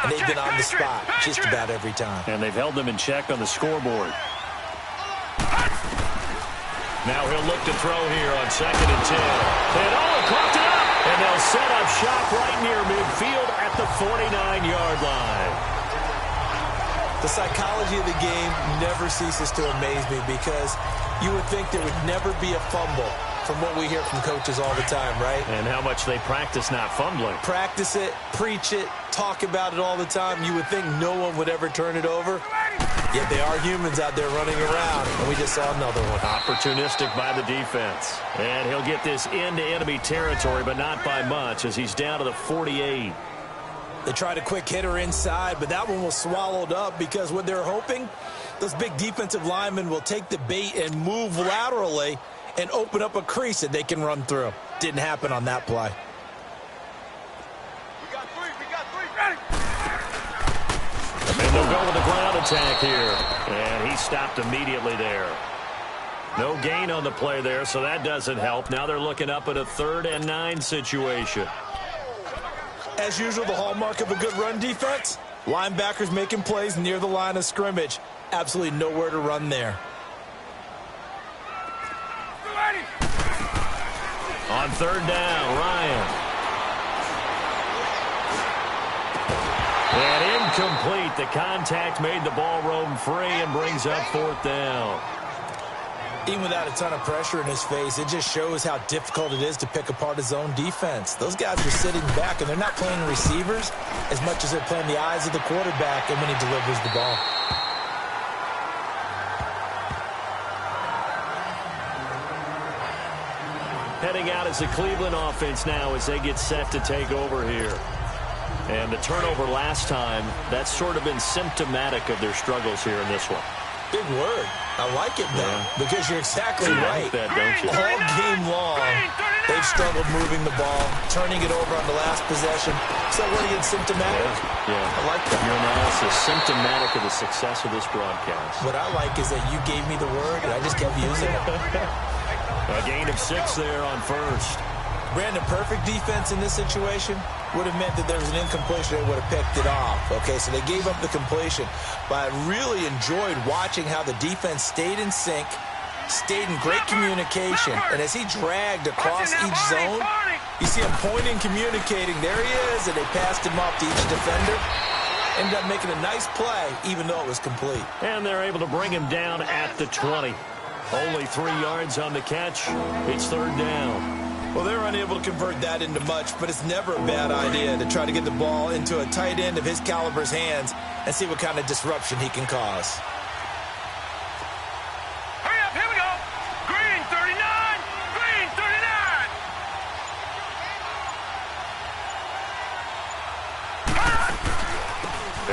and they've been on the spot just about every time. And they've held them in check on the scoreboard. Now he'll look to throw here on 2nd and 10. And coughed it up! And they'll set up shop right near midfield at the 49-yard line. The psychology of the game never ceases to amaze me because you would think there would never be a fumble from what we hear from coaches all the time, right? And how much they practice not fumbling. Practice it, preach it, talk about it all the time. You would think no one would ever turn it over. Yet they are humans out there running around, and we just saw another one. Opportunistic by the defense. And he'll get this into enemy territory, but not by much as he's down to the 48. They tried a quick hitter inside, but that one was swallowed up because what they're hoping, those big defensive linemen will take the bait and move laterally and open up a crease that they can run through. Didn't happen on that play. We got three, ready. And they'll go with the ground attack here. And he stopped immediately there. No gain on the play there, so that doesn't help. Now they're looking up at a 3rd and 9 situation. As usual, the hallmark of a good run defense, linebackers making plays near the line of scrimmage. Absolutely nowhere to run there. On 3rd down, Ryan. And incomplete. The contact made the ball roam free and brings up 4th down. Even without a ton of pressure in his face, it just shows how difficult it is to pick apart his own defense. Those guys are sitting back, and they're not playing receivers as much as they're playing the eyes of the quarterback and when he delivers the ball. Heading out as the Cleveland offense now as they get set to take over here. And the turnover last time, that's sort of been symptomatic of their struggles here in this one. Big word. I like it, though, because you're exactly right. Like that, don't you? All game long, they've struggled moving the ball, turning it over on the last possession. So what are you, symptomatic? Yeah. I like that. Your analysis symptomatic of the success of this broadcast. What I like is that you gave me the word, and I just kept using it. A gain of 6 there on 1st. Brandon, perfect defense in this situation would have meant that there was an incompletion. They would have picked it off. Okay, so they gave up the completion. But I really enjoyed watching how the defense stayed in sync, stayed in great communication. And as he dragged across each zone, You see him pointing, communicating. There he is, and they passed him off to each defender. Ended up making a nice play, even though it was complete. And they're able to bring him down at the 20. Only 3 yards on the catch. It's third down. Well, they were unable to convert that into much, but it's never a bad idea to try to get the ball into a tight end of his caliber's hands and see what kind of disruption he can cause. Hurry up, here we go. Green 39, green 39.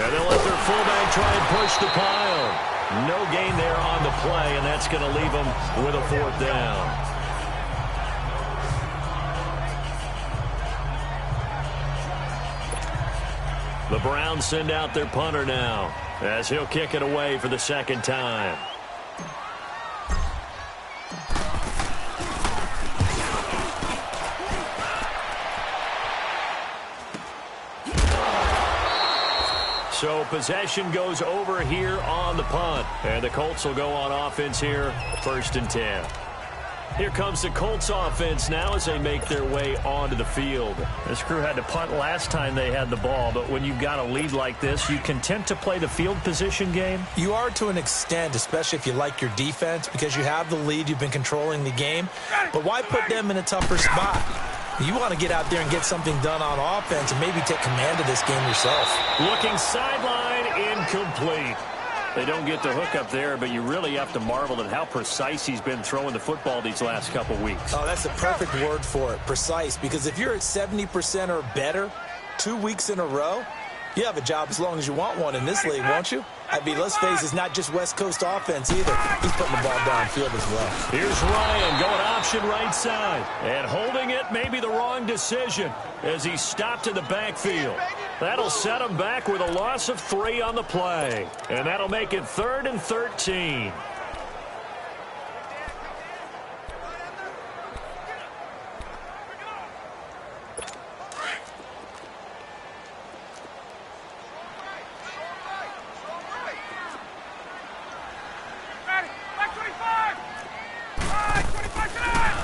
And they'll let their fullback try and push the pile. No gain there on the play, and that's going to leave them with a fourth down. The Browns send out their punter now, as he'll kick it away for the second time. So possession goes over here on the punt. And the Colts will go on offense here, 1st and 10. Here comes the Colts offense now as they make their way onto the field. This crew had to punt last time they had the ball, but when you've got a lead like this, you content to play the field position game? You are to an extent, especially if you like your defense, because you have the lead, you've been controlling the game. But why put them in a tougher spot? You want to get out there and get something done on offense and maybe take command of this game yourself. Looking sideline, incomplete. They don't get the hook up there, but you really have to marvel at how precise he's been throwing the football these last couple weeks. Oh, that's the perfect word for it, precise, because if you're at 70% or better 2 weeks in a row, you have a job as long as you want one in this league, won't you? I mean, let's face it, it's not just West Coast offense either. He's putting the ball downfield as well. Here's Ryan going option right side. And holding it may be the wrong decision as he stopped in the backfield. That'll set him back with a loss of 3 on the play. And that'll make it 3rd and 13.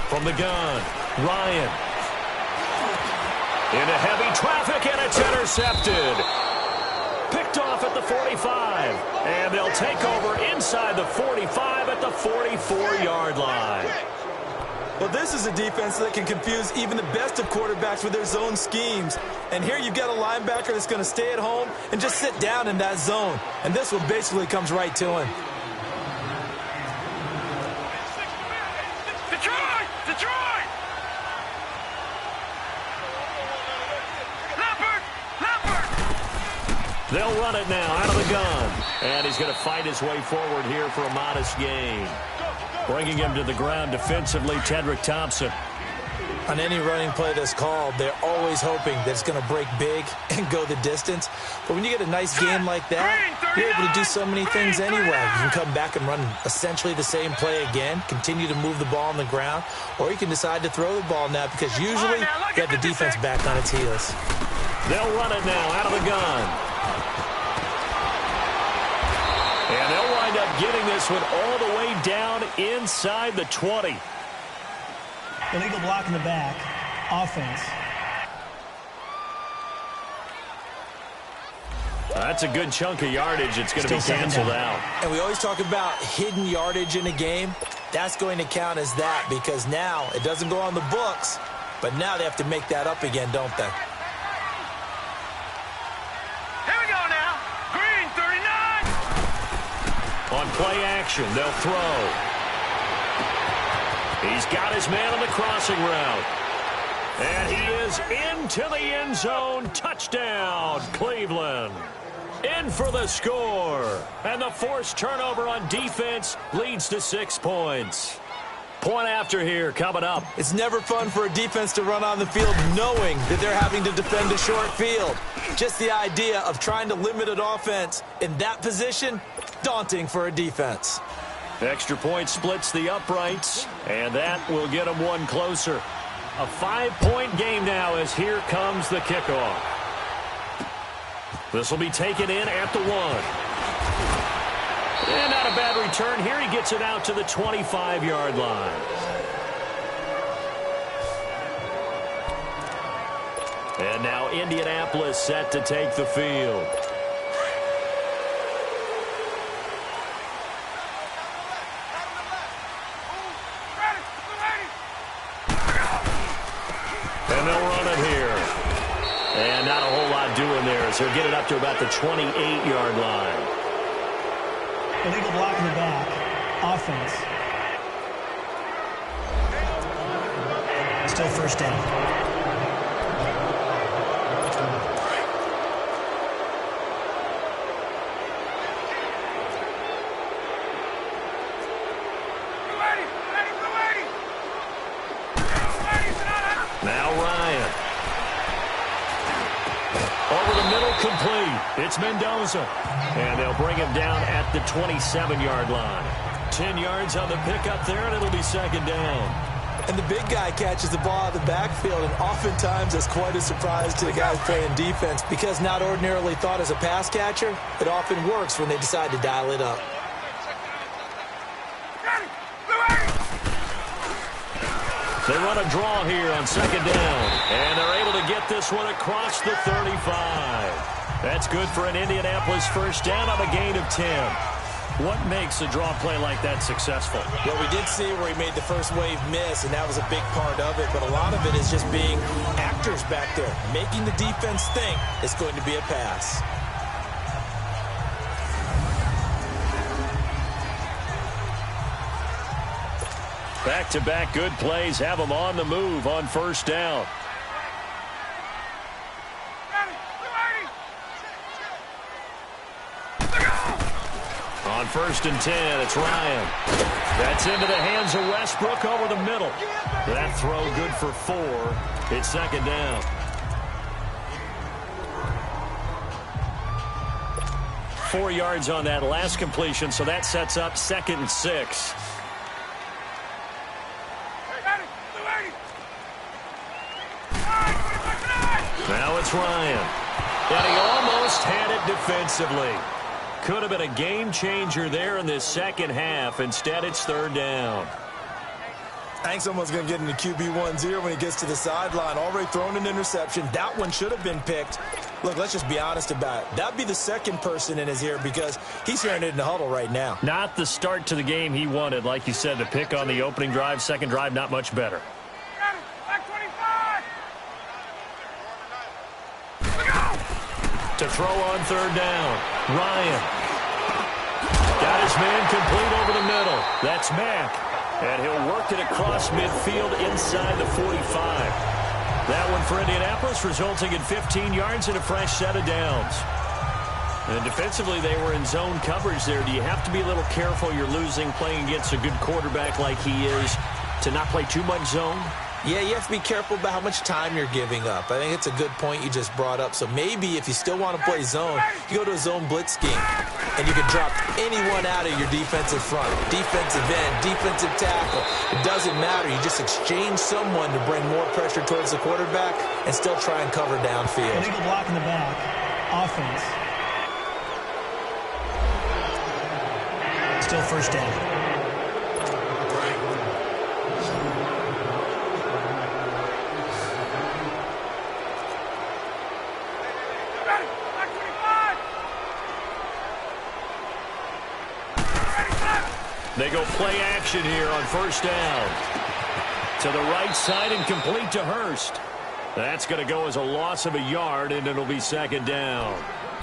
From the gun, Ryan. Into heavy traffic, and it's intercepted. Picked off at the 45. And they'll take over inside the 45 at the 44-yard line. Well, this is a defense that can confuse even the best of quarterbacks with their zone schemes. And here you've got a linebacker that's going to stay at home and just sit down in that zone. And this one basically comes right to him. They'll run it now out of the gun. And he's going to fight his way forward here for a modest gain. Bringing him to the ground defensively, Tedrick Thompson. On any running play that's called, they're always hoping that it's going to break big and go the distance. But when you get a nice game like that, you're able to do so many things anyway. You can come back and run essentially the same play again, continue to move the ball on the ground, or you can decide to throw the ball now because usually you have the defense back on its heels. They'll run it now out of the gun. And they'll wind up getting this one all the way down inside the 20. Illegal block in the back. Offense. That's a good chunk of yardage. It's going to be canceled out. And we always talk about hidden yardage in a game. That's going to count as that because now it doesn't go on the books, but now they have to make that up again, don't they? On play action, they'll throw. He's got his man on the crossing route. And he is into the end zone. Touchdown, Cleveland. In for the score. And the forced turnover on defense leads to 6 points. Point after here coming up. It's never fun for a defense to run on the field knowing that they're having to defend a short field. Just the idea of trying to limit an offense in that position, daunting for a defense. Extra point splits the uprights, and that will get them one closer. A 5-point game now as here comes the kickoff. This will be taken in at the 1. And not a bad return here. He gets it out to the 25-yard line. And now Indianapolis set to take the field. And they'll run it here. And not a whole lot doing there as he'll get it up to about the 28-yard line. Illegal block in the back. Offense. Still first down. Now Ryan. Over the middle, complete. It's Mendoza. And they'll bring him down at the 27-yard line. 10 yards on the pickup there, and it'll be second down. And the big guy catches the ball out of the backfield, and oftentimes that's quite a surprise to the guys playing defense because not ordinarily thought as a pass catcher, it often works when they decide to dial it up. They run a draw here on second down, and they're able to get this one across the 35. That's good for an Indianapolis first down on a gain of 10. What makes a draw play like that successful? Well, we did see where he made the first wave miss, and that was a big part of it, but a lot of it is just being actors back there, making the defense think it's going to be a pass. Back-to-back good plays have them on the move on first down. On first and 10, it's Ryan. That's into the hands of Westbrook over the middle. That throw good for 4. It's second down. Four yards on that last completion, so that sets up second and 6. Now it's Ryan. And he almost had it defensively. Could have been a game changer there in this second half. Instead, it's third down. I think someone's going to get into QB1-0 when he gets to the sideline. Already thrown an interception. That one should have been picked. Look, let's just be honest about it. That'd be the second person in his ear because he's hearing it in the huddle right now. Not the start to the game he wanted. Like you said, the pick on the opening drive, second drive, not much better. To throw on third down, Ryan. Got his man complete over the middle. That's Mack. And he'll work it across midfield inside the 45. That one for Indianapolis, resulting in 15 yards and a fresh set of downs. And defensively, they were in zone coverage there. Do you have to be a little careful you're losing playing against a good quarterback like he is to not play too much zone? Yeah, you have to be careful about how much time you're giving up. I think it's a good point you just brought up. So maybe if you still want to play zone, you go to a zone blitz scheme, and you can drop anyone out of your defensive front, defensive end, defensive tackle. It doesn't matter. You just exchange someone to bring more pressure towards the quarterback and still try and cover downfield. Illegal block in the back. Offense. Still first down. They go play action here on first down. To the right side and complete to Hurst. That's going to go as a loss of a yard, and it'll be second down.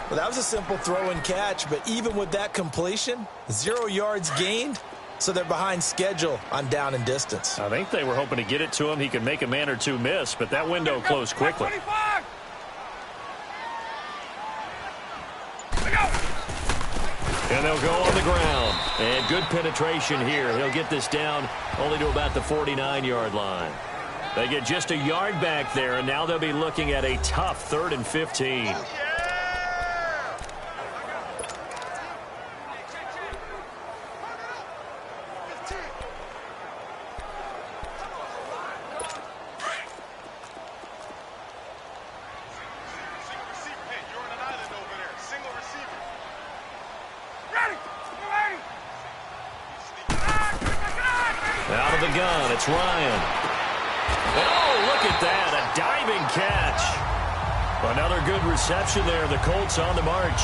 Well, that was a simple throw and catch, but even with that completion, 0 yards gained, so they're behind schedule on down and distance. I think they were hoping to get it to him. He could make a man or two miss, but that window closed quickly. And they'll go on the ground. And good penetration here. He'll get this down only to about the 49-yard line. They get just a yard back there, and now they'll be looking at a tough 3rd and 15. Out of the gun, it's Ryan. And oh, look at that, a diving catch. Another good reception there. The Colts on the march.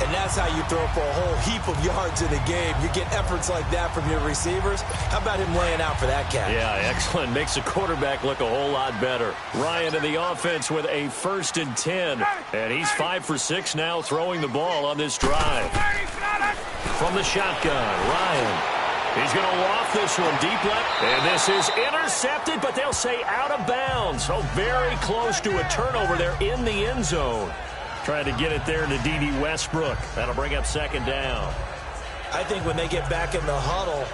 And that's how you throw for a whole heap of yards in a game. You get efforts like that from your receivers. How about him laying out for that catch? Yeah, excellent. Makes the quarterback look a whole lot better. Ryan in the offense with a 1st and 10. And he's 5 for 6 now throwing the ball on this drive. From the shotgun, Ryan. He's going to loft this one deep left. And this is intercepted, but they'll say out of bounds. So very close to a turnover there in the end zone. Trying to get it there to D.D. Westbrook. That'll bring up 2nd down. I think when they get back in the huddle,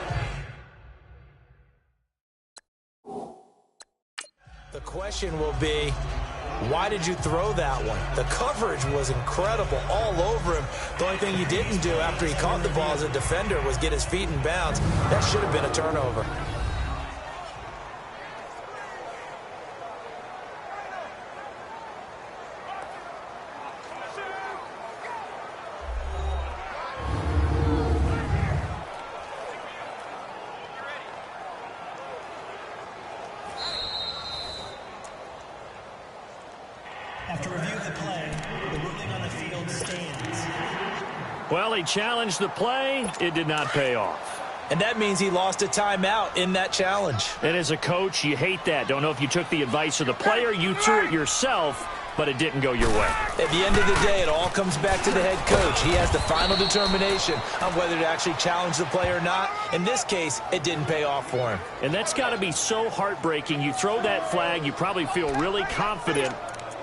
the question will be, why did you throw that one? The coverage was incredible all over him. The only thing he didn't do after he caught the ball as a defender was get his feet in bounds. That should have been a turnover. After review of the play, the ruling on the field stands. Well, he challenged the play. It did not pay off. And that means he lost a timeout in that challenge. And as a coach, you hate that. Don't know if you took the advice of the player, you threw it yourself, but it didn't go your way. At the end of the day, it all comes back to the head coach. He has the final determination on whether to actually challenge the play or not. In this case, it didn't pay off for him. And that's got to be so heartbreaking. You throw that flag, you probably feel really confident,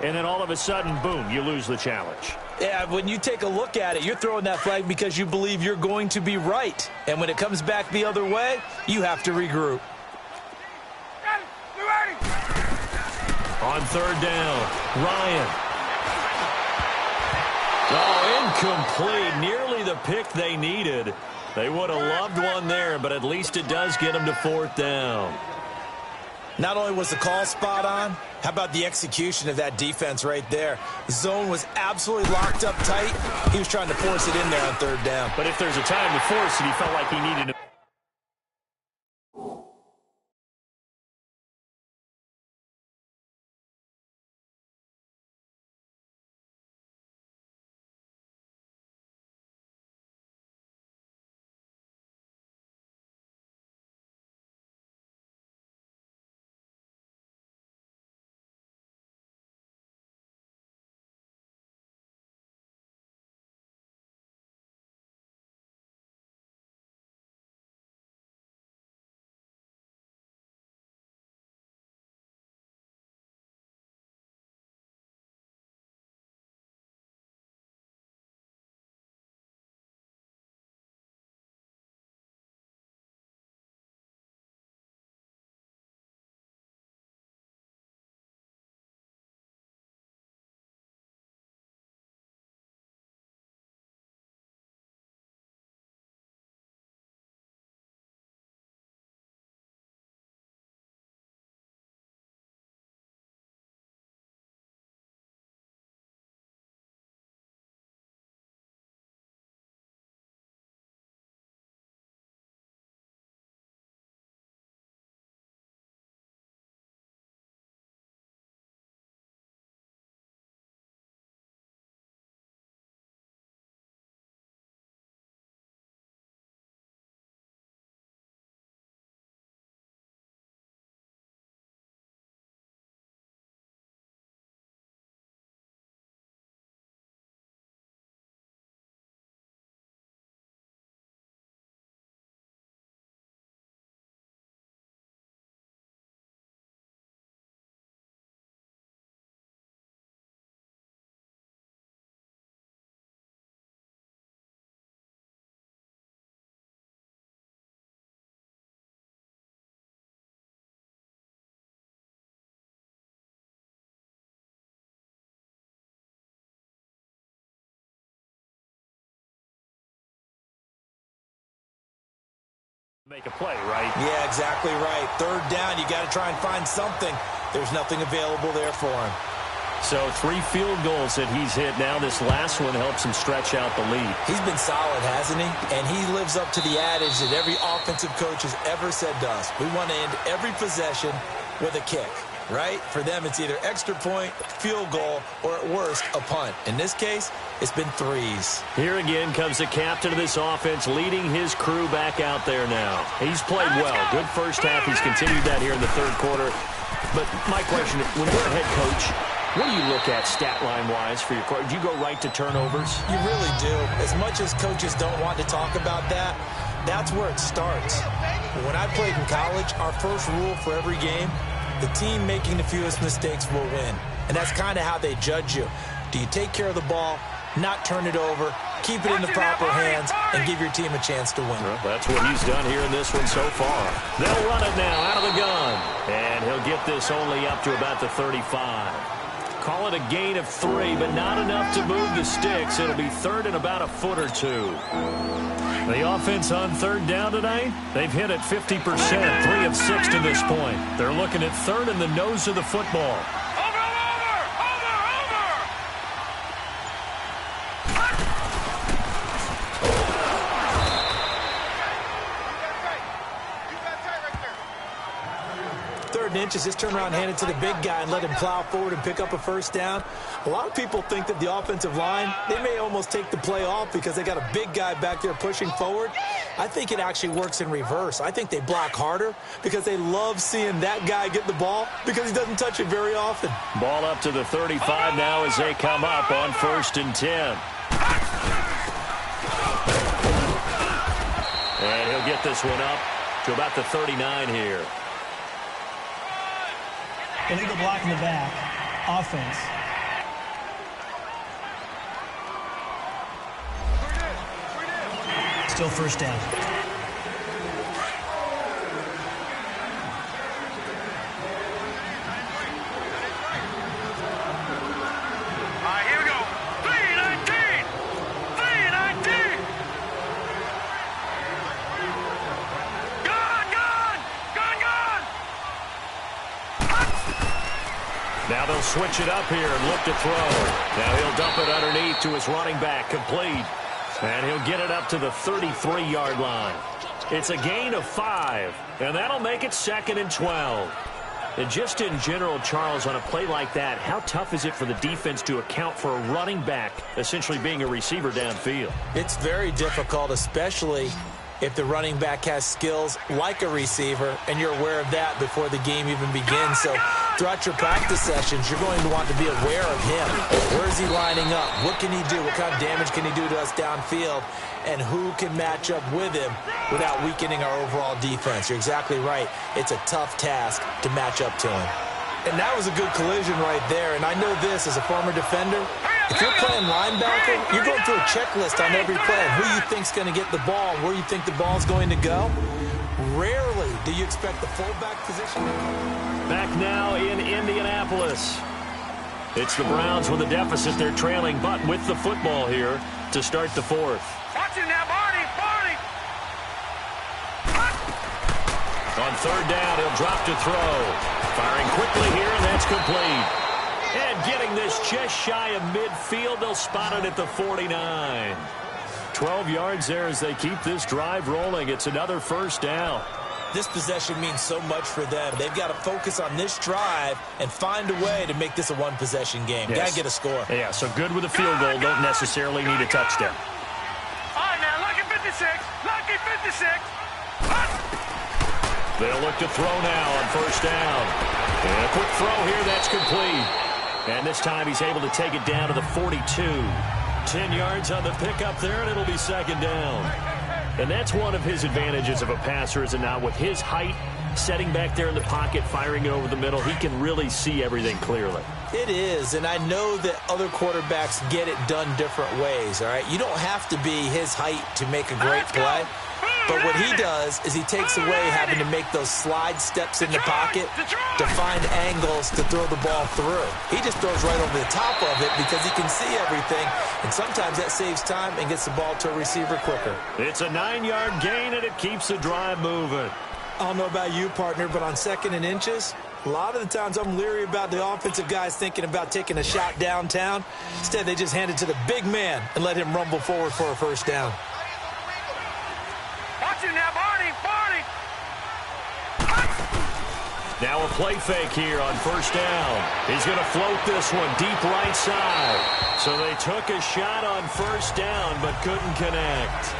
and then all of a sudden, boom, you lose the challenge. Yeah, when you take a look at it, you're throwing that flag because you believe you're going to be right. And when it comes back the other way, you have to regroup. On 3rd down, Ryan. Oh, incomplete. Nearly the pick they needed. They would have loved one there, but at least it does get them to 4th down. Not only was the call spot on, how about the execution of that defense right there? Zone was absolutely locked up tight. He was trying to force it in there on 3rd down. But if there's a time to force it, he felt like he needed to. Make a play, right? Yeah, exactly right. 3rd down, you got to try and find something. There's nothing available there for him. So 3 field goals that he's hit. Now this last one helps him stretch out the lead. He's been solid, hasn't he? And he lives up to the adage that every offensive coach has ever said to us. We want to end every possession with a kick. right? For them, it's either extra point, field goal, or at worst, a punt. In this case, it's been threes. Here again comes the captain of this offense, leading his crew back out there now. He's played well. Good first half. He's continued that here in the third quarter. But my question, when you're a head coach, what do you look at stat line-wise for your coach? Do you go right to turnovers? You really do. As much as coaches don't want to talk about that, that's where it starts. When I played in college, our first rule for every game, the team making the fewest mistakes will win. And that's kind of how they judge you. Do you take care of the ball, not turn it over, keep it in the proper hands, and give your team a chance to win? Well, that's what he's done here in this one so far. They'll run it now out of the gun. And he'll get this only up to about the 35. Call it a gain of 3, but not enough to move the sticks. It'll be third and about a foot or two. The offense on third down tonight, they've hit it 50%, 3 of 6 to this point. They're looking at third in the nose of the football. Inches, just turn around, hand it to the big guy, and let him plow forward and pick up a first down. A lot of people think that the offensive line, they may almost take the play off because they got a big guy back there pushing forward. I think it actually works in reverse. I think they block harder because they love seeing that guy get the ball because he doesn't touch it very often. Ball up to the 35 now as they come up on 1st and 10. And he'll get this one up to about the 39 here. Illegal block in the back. Offense. Still first down. All right, here we go. 3-19. 3-19. Now they'll switch it up here and look to throw. Now he'll dump it underneath to his running back, complete. And he'll get it up to the 33-yard line. It's a gain of 5, and that'll make it 2nd and 12. And just in general, Charles, on a play like that, how tough is it for the defense to account for a running back essentially being a receiver downfield? It's very difficult, especially if the running back has skills like a receiver, and you're aware of that before the game even begins. So throughout your practice sessions, you're going to want to be aware of him. Where is he lining up? What can he do? What kind of damage can he do to us downfield? And who can match up with him without weakening our overall defense? You're exactly right. It's a tough task to match up to him. And that was a good collision right there. And I know this as a former defender. If you're playing linebacker, you're going through a checklist on every play of who you think's going to get the ball, where you think the ball's going to go. Rarely do you expect the fullback position. Back now in Indianapolis. It's the Browns with a deficit. They're trailing, but with the football here to start the 4th. Watch it now, Barney. On 3rd down, he'll drop to throw. Firing quickly here, and that's complete. And getting this just shy of midfield, they'll spot it at the 49. 12 yards there as they keep this drive rolling. It's another first down. This possession means so much for them. They've got to focus on this drive and find a way to make this a one-possession game. Yes. Got to get a score. Yeah, so good with a field goal. Don't necessarily need a touchdown. All right, now, lucky 56. Lucky 56. They'll look to throw now on 1st down. And a quick throw here, that's complete. And this time he's able to take it down to the 42. 10 yards on the pickup there, and it'll be 2nd down. And that's one of his advantages of a passer, is it not? With his height, setting back there in the pocket, firing it over the middle, he can really see everything clearly. It is, and I know that other quarterbacks get it done different ways, all right? You don't have to be his height to make a great play. But what he does is he takes away having to make those slide steps in the pocket to find angles to throw the ball through. He just throws right over the top of it because he can see everything, and sometimes that saves time and gets the ball to a receiver quicker. It's a 9-yard gain, and it keeps the drive moving. I don't know about you, partner, but on 2nd and inches, a lot of the times I'm leery about the offensive guys thinking about taking a shot downtown. Instead, they just hand it to the big man and let him rumble forward for a first down. Watch it now, Barney. Now a play fake here on first down. He's going to float this one deep right side. So they took a shot on first down but couldn't connect.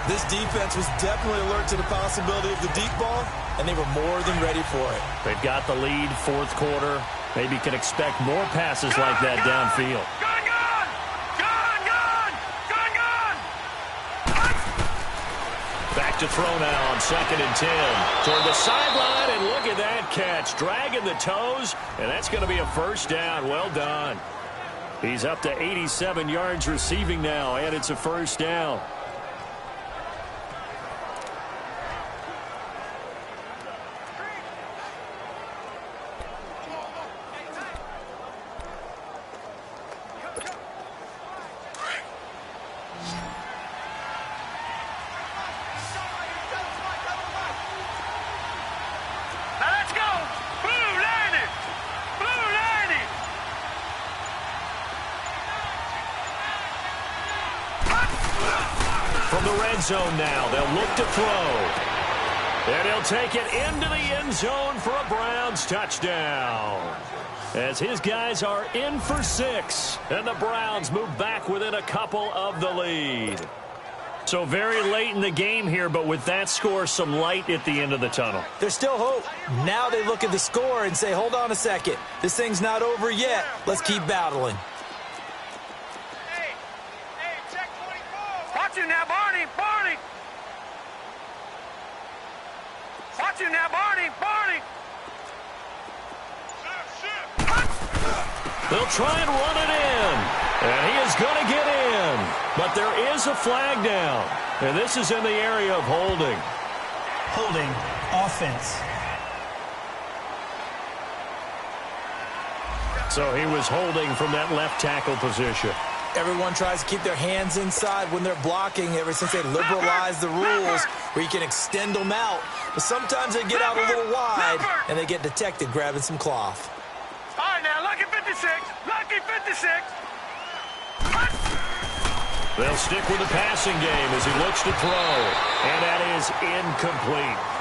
This defense was definitely alert to the possibility of the deep ball, and they were more than ready for it. They've got the lead, fourth quarter. Maybe can expect more passes like that downfield. Back to throw now on 2nd and 10. Toward the sideline, and look at that catch. Dragging the toes, and that's going to be a first down. Well done. He's up to 87 yards receiving now, and it's a first down. From the red zone now, they'll look to throw. And he'll take it into the end zone for a Browns touchdown. As his guys are in for 6. And the Browns move back within a couple of the lead. So very late in the game here, but with that score, some light at the end of the tunnel. There's still hope. Now they look at the score and say, hold on a second. This thing's not over yet. Let's keep battling. Watch you now, Barney! Barney! Watch you now, Barney! Barney! They'll try and run it in. And he is going to get in. But there is a flag down. And this is in the area of holding. Holding. Offense. So he was holding from that left tackle position. Everyone tries to keep their hands inside when they're blocking ever since they liberalized the rules where you can extend them out. But sometimes they get out a little wide and they get detected grabbing some cloth. All right, now, lucky 56. Lucky 56. They'll stick with the passing game as he looks to throw. And that is incomplete.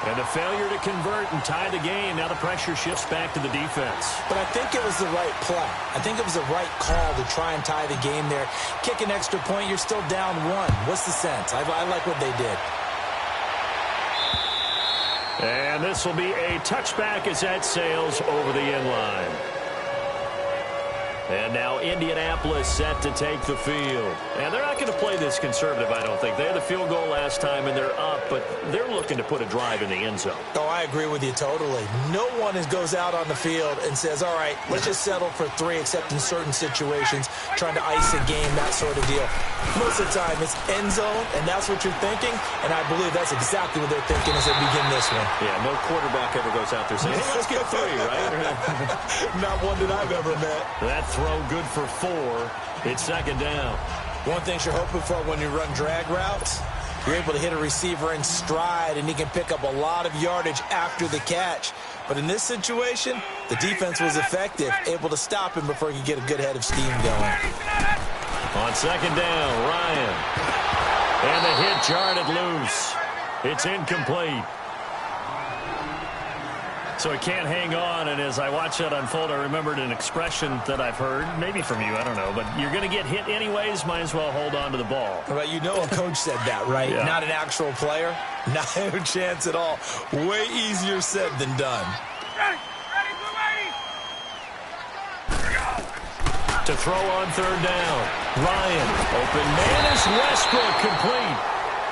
And a failure to convert and tie the game. Now the pressure shifts back to the defense. But I think it was the right play. I think it was the right call to try and tie the game there. Kick an extra point, you're still down 1. What's the sense? I like what they did. And this will be a touchback as that sails over the end line. And now Indianapolis set to take the field. And they're not going to play this conservative, I don't think. They had the field goal last time, and they're up, but they're looking to put a drive in the end zone. Oh, I agree with you totally. No one goes out on the field and says, all right, let's just settle for 3, except in certain situations, trying to ice a game, that sort of deal. Most of the time, it's end zone, and that's what you're thinking, and I believe that's exactly what they're thinking as they begin this one. Yeah, no quarterback ever goes out there saying, hey, let's get 3, right? Not one that I've ever met. That throw good for 4. It's second down. One thing you're hoping for when you run drag routes, you're able to hit a receiver in stride, and he can pick up a lot of yardage after the catch. But in this situation, the defense was effective, able to stop him before he could get a good head of steam going. On second down, Ryan. And the hit jarred it loose. It's incomplete. So he can't hang on, and as I watch that unfold, I remembered an expression that I've heard, maybe from you, I don't know, but you're going to get hit anyways, might as well hold on to the ball. But you know a coach said that, right? Yeah. Not an actual player. Not a chance at all. Way easier said than done. Ready, To throw on third down, Ryan, open man is Westbrook, complete.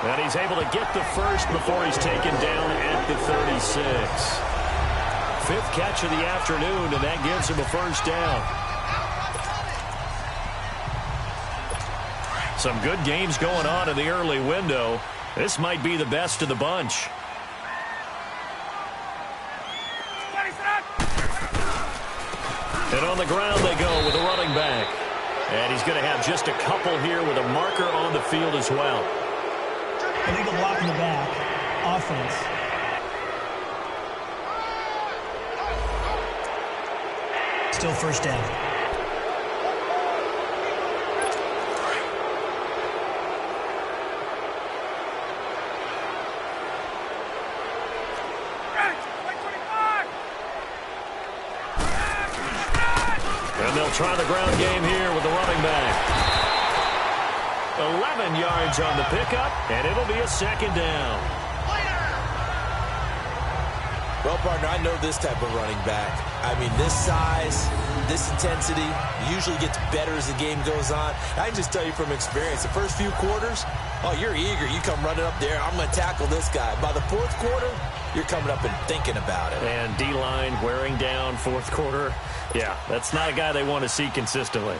And he's able to get the first before he's taken down at the 36. 5th catch of the afternoon, and that gives him a first down. Some good games going on in the early window. This might be the best of the bunch. And on the ground they go with a running back. And he's going to have just a couple here with a marker on the field as well. Illegal block in the back. Offense. Still first down. Ready, 25. They'll try the ground game here with the running back. 11 yards on the pickup, and it'll be a second down. Well, partner, I know this type of running back. I mean, this size, this intensity usually gets better as the game goes on. I can just tell you from experience, the first few quarters, oh, you're eager. You come running up there, I'm going to tackle this guy. By the fourth quarter, you're coming up and thinking about it. And D-line wearing down fourth quarter. Yeah, that's not a guy they want to see consistently.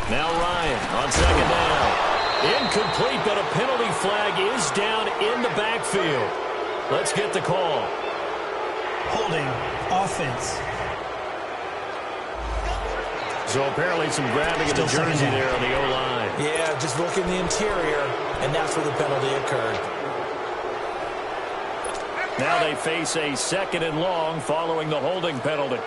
Now Ryan on second down. Incomplete, but a penalty flag is down in the backfield. Let's get the call. Holding, offense. So apparently some grabbing of the jersey there on the O-line. Yeah, just look in the interior, and that's where the penalty occurred. Now they face a second and long following the holding penalty.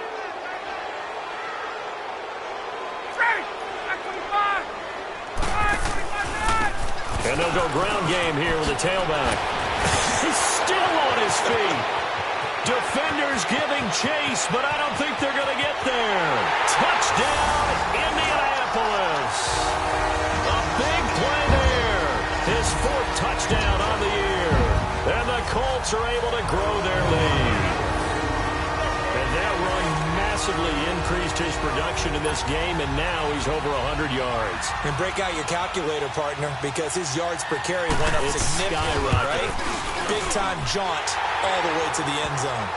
And they'll go ground game here with a tailback. He's still on his feet. Defenders giving chase, but I don't think they're going to get there. Touchdown, Indianapolis. A big play there. His fourth touchdown on the year. And the Colts are able to grow their lead. And that run massively increased his production in this game, and now he's over 100 yards. And break out your calculator, partner, because his yards per carry went up significantly, right? Big-time jaunt all the way to the end zone.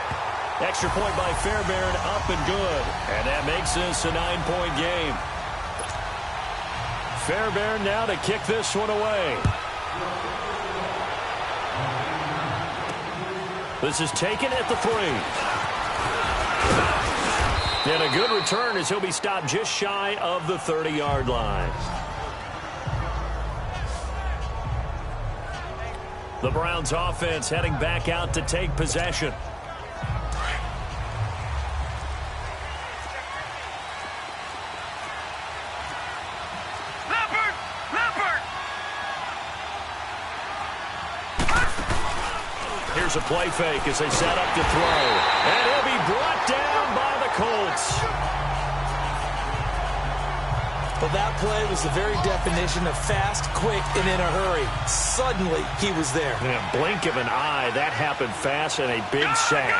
Extra point by Fairbairn, up and good. And that makes this a 9-point game. Fairbairn now to kick this one away. This is taken at the 3. And a good return as he'll be stopped just shy of the 30-yard line. The Browns offense heading back out to take possession. Here's a play fake as they set up to throw. And he'll be brought down by the Colts. Well, that play was the very definition of fast, quick, and in a hurry. Suddenly, he was there. In a blink of an eye, that happened fast and a big sack.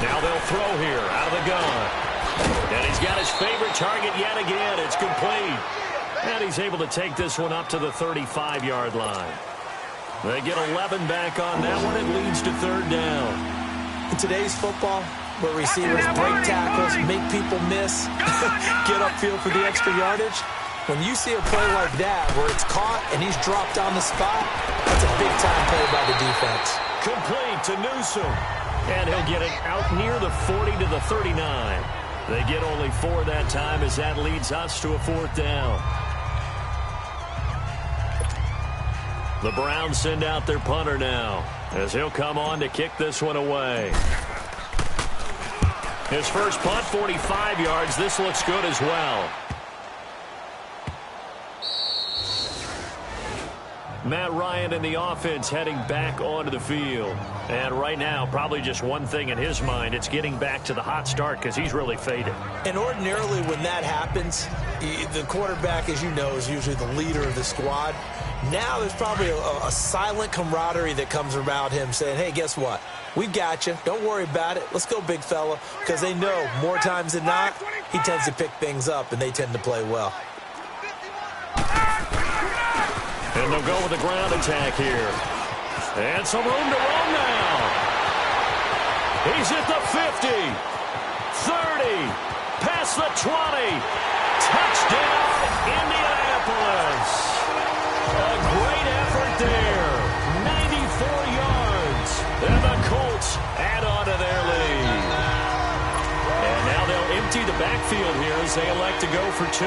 Now they'll throw here out of the gun. And he's got his favorite target yet again. It's complete. And he's able to take this one up to the 35-yard line. They get 11 back on that one. It leads to third down. In today's football, where receivers break tackles, make people miss, get upfield for the extra yardage, when you see a play like that where it's caught and he's dropped on the spot, that's a big-time play by the defense. Complete to Newsom. And he'll get it out near the 40 to the 39. They get only 4 that time as that leads us to a fourth down. The Browns send out their punter now as he'll come on to kick this one away. His first punt, 45 yards. This looks good as well. Matt Ryan and the offense heading back onto the field. And right now, probably just one thing in his mind. It's getting back to the hot start because he's really faded. And ordinarily when that happens, the quarterback, as you know, is usually the leader of the squad. Now there's probably a silent camaraderie that comes around him saying, hey, guess what? We got you. Don't worry about it. Let's go, big fella. Because they know more times than not, he tends to pick things up, and they tend to play well. And they'll go with the ground attack here. And some room to run now. He's at the 50. 30. Past the 20. Touchdown, Indianapolis. A great effort there. 94 yards. And the Colts add on to their lead. And now they'll empty the backfield here as they elect to go for 2.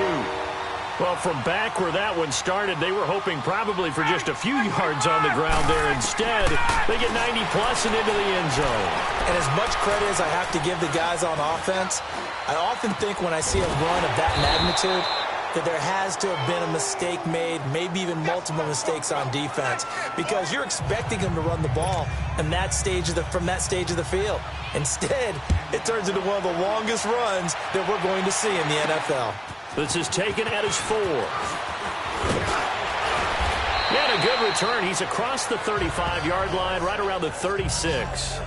Well, from back where that one started, they were hoping probably for just a few yards on the ground there. Instead, they get 90-plus and into the end zone. And as much credit as I have to give the guys on offense, I often think when I see a run of that magnitude, that there has to have been a mistake made, maybe even multiple mistakes on defense, because you're expecting them to run the ball from that stage of the field. Instead, it turns into one of the longest runs that we're going to see in the NFL. This is taken at his 4. And a good return. He's across the 35-yard line, right around the 36.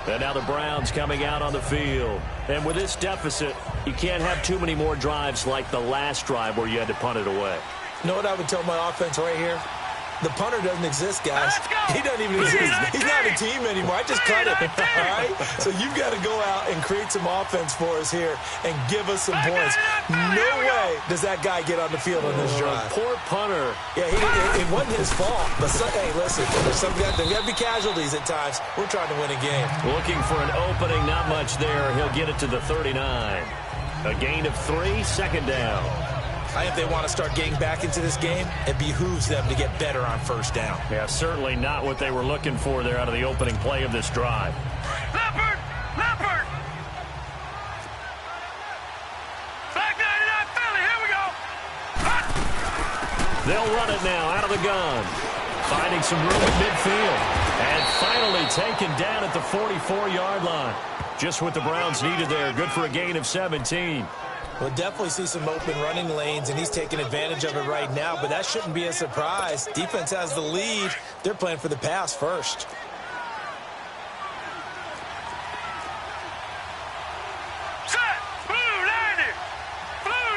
And now the Browns coming out on the field. And with this deficit, you can't have too many more drives like the last drive where you had to punt it away. You know what I would tell my offense right here? The punter doesn't exist, guys. He doesn't even exist. He's not a team anymore. I just cut it, all right? So you've got to go out and create some offense for us here and give us some points. No way does that guy get on the field on this drive. Poor punter. Yeah, it wasn't his fault. But, hey, listen, there's got to be casualties at times. We're trying to win a game. Looking for an opening, not much there. He'll get it to the 39. A gain of 3, second down. I think if they want to start getting back into this game, it behooves them to get better on first down. Yeah, certainly not what they were looking for there out of the opening play of this drive. Leopard! Leopard! Back 99 Philly, here we go! They'll run it now out of the gun. Finding some room at midfield. And finally taken down at the 44-yard line. Just what the Browns needed there. Good for a gain of 17. We'll definitely see some open running lanes, and he's taking advantage of it right now, but that shouldn't be a surprise. Defense has the lead. They're playing for the pass first. Set! Blue 90! Blue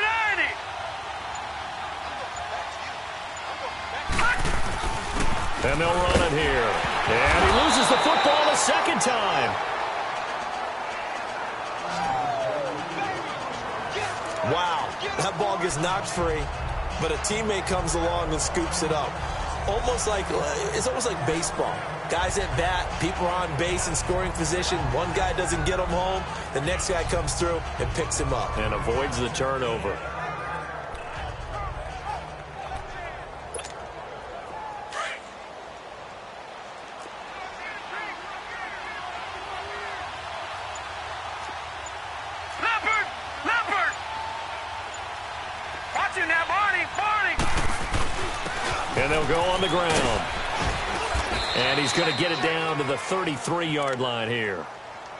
90! And they'll run it here. And he loses the football a second time. Wow, that ball gets knocked free, but a teammate comes along and scoops it up. It's almost like baseball. Guys at bat, people are on base in scoring position. One guy doesn't get him home. The next guy comes through and picks him up. And avoids the turnover. And they'll go on the ground. And he's going to get it down to the 33-yard line here.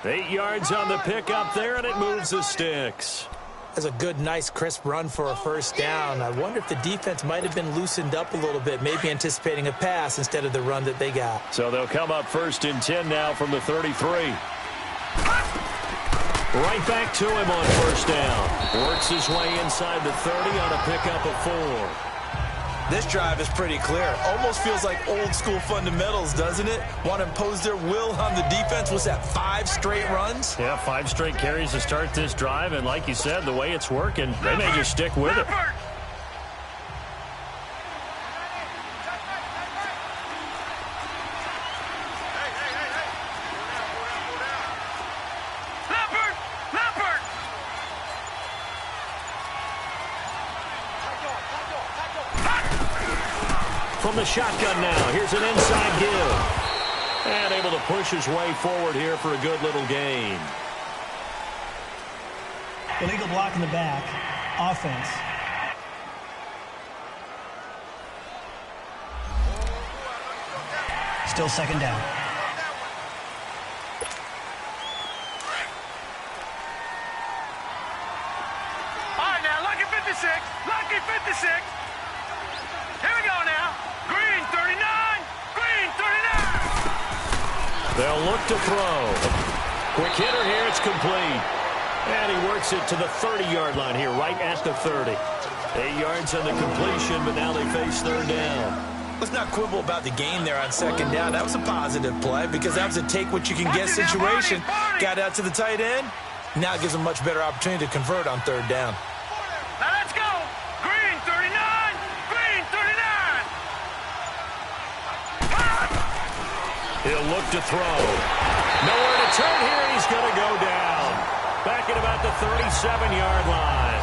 8 yards on the pickup there, and it moves the sticks. That's a good, nice, crisp run for a first down. I wonder if the defense might have been loosened up a little bit, maybe anticipating a pass instead of the run that they got. So they'll come up 1st and 10 now from the 33. Right back to him on first down. Works his way inside the 30 on a pickup of 4. This drive is pretty clear. Almost feels like old school fundamentals, doesn't it? Want to impose their will on the defense. Was that 5 straight runs? Yeah, 5 straight carries to start this drive. And like you said, the way it's working, they may just stick with it. From the shotgun now, here's an inside give. And able to push his way forward here for a good little gain. Illegal block in the back. Offense. Still second down. All right, now, lucky 56. Lucky 56. Here we go now. Green 39. Green 39. They'll look to throw. Quick hitter here. It's complete. And he works it to the 30-yard line here, right at the 30. 8 yards on the completion, but now they face third down. Let's not quibble about the game there on second down. That was a positive play because that was a take-what-you-can-get situation. Got out to the tight end. Now it gives them a much better opportunity to convert on third down. Now let's go. Green 39. Green 39. He'll look to throw. Nowhere to turn here. He's going to go down. Back at about the 37-yard line.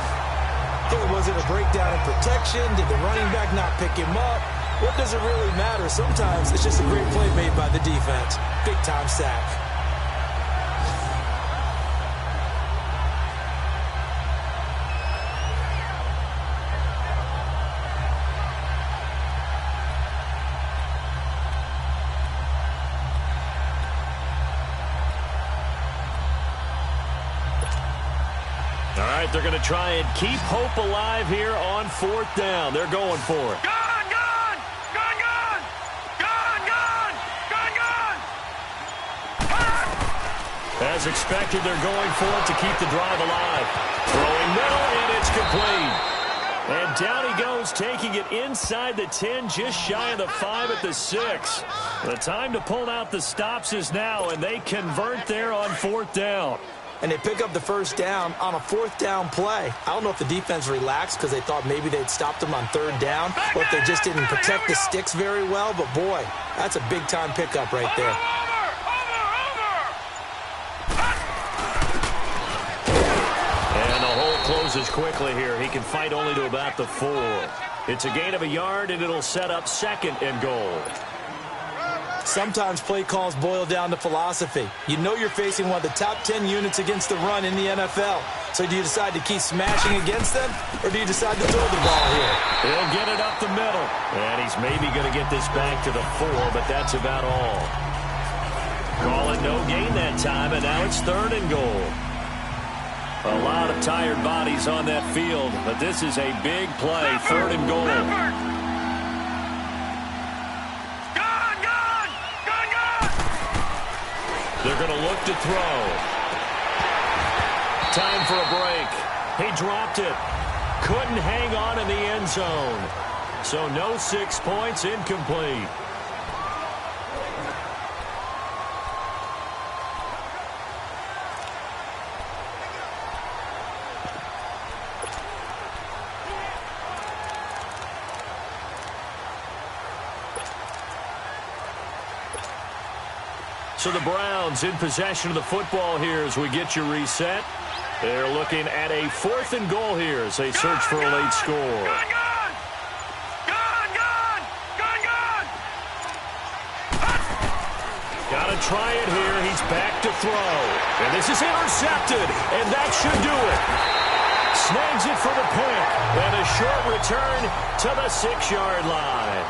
Was it a breakdown in protection? Did the running back not pick him up? What does it really matter? Sometimes it's just a great play made by the defense. Big-time sack. right, they're going to try and keep hope alive here on 4th down. They're going for it. Gone, gone! Gone, gone! Gone, gone! Gone, gone! As expected, they're going for it to keep the drive alive. Throwing middle, and it's complete. And down he goes, taking it inside the 10, just shy of the 5 at the 6. The time to pull out the stops is now, and they convert there on 4th down. And they pick up the first down on a 4th down play. I don't know if the defense relaxed because they thought maybe they'd stopped them on 3rd down, or if they just didn't protect the sticks very well. But, boy, that's a big-time pickup right there. And the hole closes quickly here. He can fight only to about the 4. It's a gain of a yard, and it'll set up 2nd and goal. Sometimes play calls boil down to philosophy. You know you're facing one of the top 10 units against the run in the NFL. So do you decide to keep smashing against them, or do you decide to throw the ball here? He'll get it up the middle. And he's maybe going to get this back to the 4, but that's about all. Call it no gain that time, and now it's 3rd and goal. A lot of tired bodies on that field, but this is a big play, 3rd and goal. They're going to look to throw. Time for a break. He dropped it. Couldn't hang on in the end zone. So no 6 points, incomplete. So the Browns in possession of the football here as we get you reset. They're looking at a 4th and goal here as they search for a late score. Got to try it here. He's back to throw. And this is intercepted, and that should do it. Snags it for the pick, and a short return to the 6-yard line.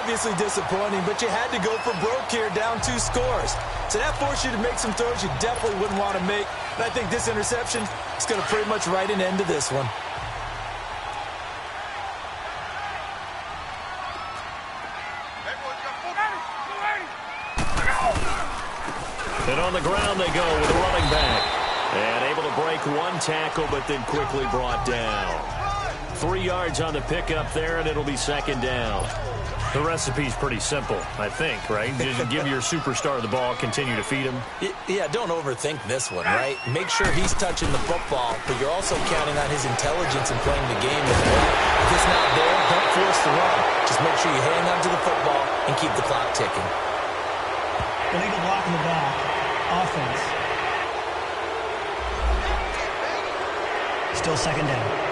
Obviously disappointing, but you had to go for broke here, down 2 scores. So that forced you to make some throws you definitely wouldn't want to make. And I think this interception is going to pretty much write an end to this one. And on the ground they go with a running back. And able to break 1 tackle, but then quickly brought down. 3 yards on the pickup there, and it'll be 2nd down. The recipe's pretty simple, I think, right? Just give your superstar the ball, continue to feed him. Yeah, don't overthink this one, right? Make sure he's touching the football, but you're also counting on his intelligence in playing the game as well. If it's not there, don't force the run. Just make sure you hang on to the football and keep the clock ticking. Illegal block in the back. Offense. Still 2nd down.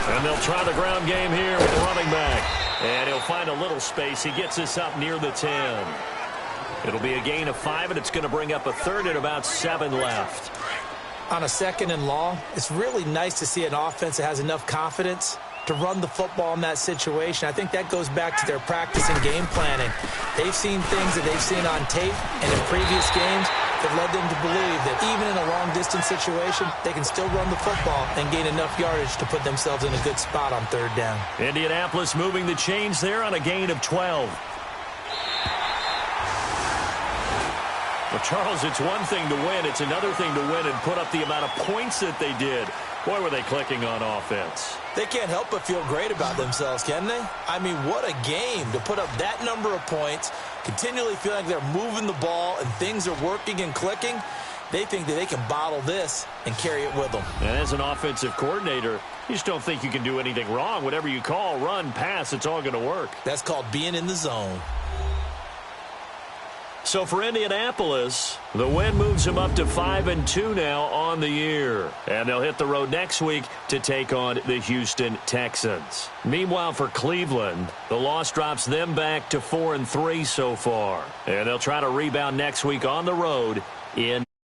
And they'll try the ground game here with the running back. And he'll find a little space. He gets us up near the 10. It'll be a gain of 5, and it's going to bring up a 3rd and about 7 left. On a 2nd and long, it's really nice to see an offense that has enough confidence to run the football in that situation. I think that goes back to their practice and game planning. They've seen things that they've seen on tape and in previous games that led them to believe that even in a long-distance situation, they can still run the football and gain enough yardage to put themselves in a good spot on 3rd down. Indianapolis moving the chains there on a gain of 12. Well, Charles, it's one thing to win. It's another thing to win and put up the amount of points that they did. Boy, were they clicking on offense. They can't help but feel great about themselves, can they? I mean, what a game to put up that number of points, continually feel like they're moving the ball and things are working and clicking. They think that they can bottle this and carry it with them. And as an offensive coordinator, you just don't think you can do anything wrong. Whatever you call, run, pass, it's all going to work. That's called being in the zone. So for Indianapolis, the win moves them up to 5-2 now on the year. And they'll hit the road next week to take on the Houston Texans. Meanwhile, for Cleveland, the loss drops them back to 4-3 so far. And they'll try to rebound next week on the road in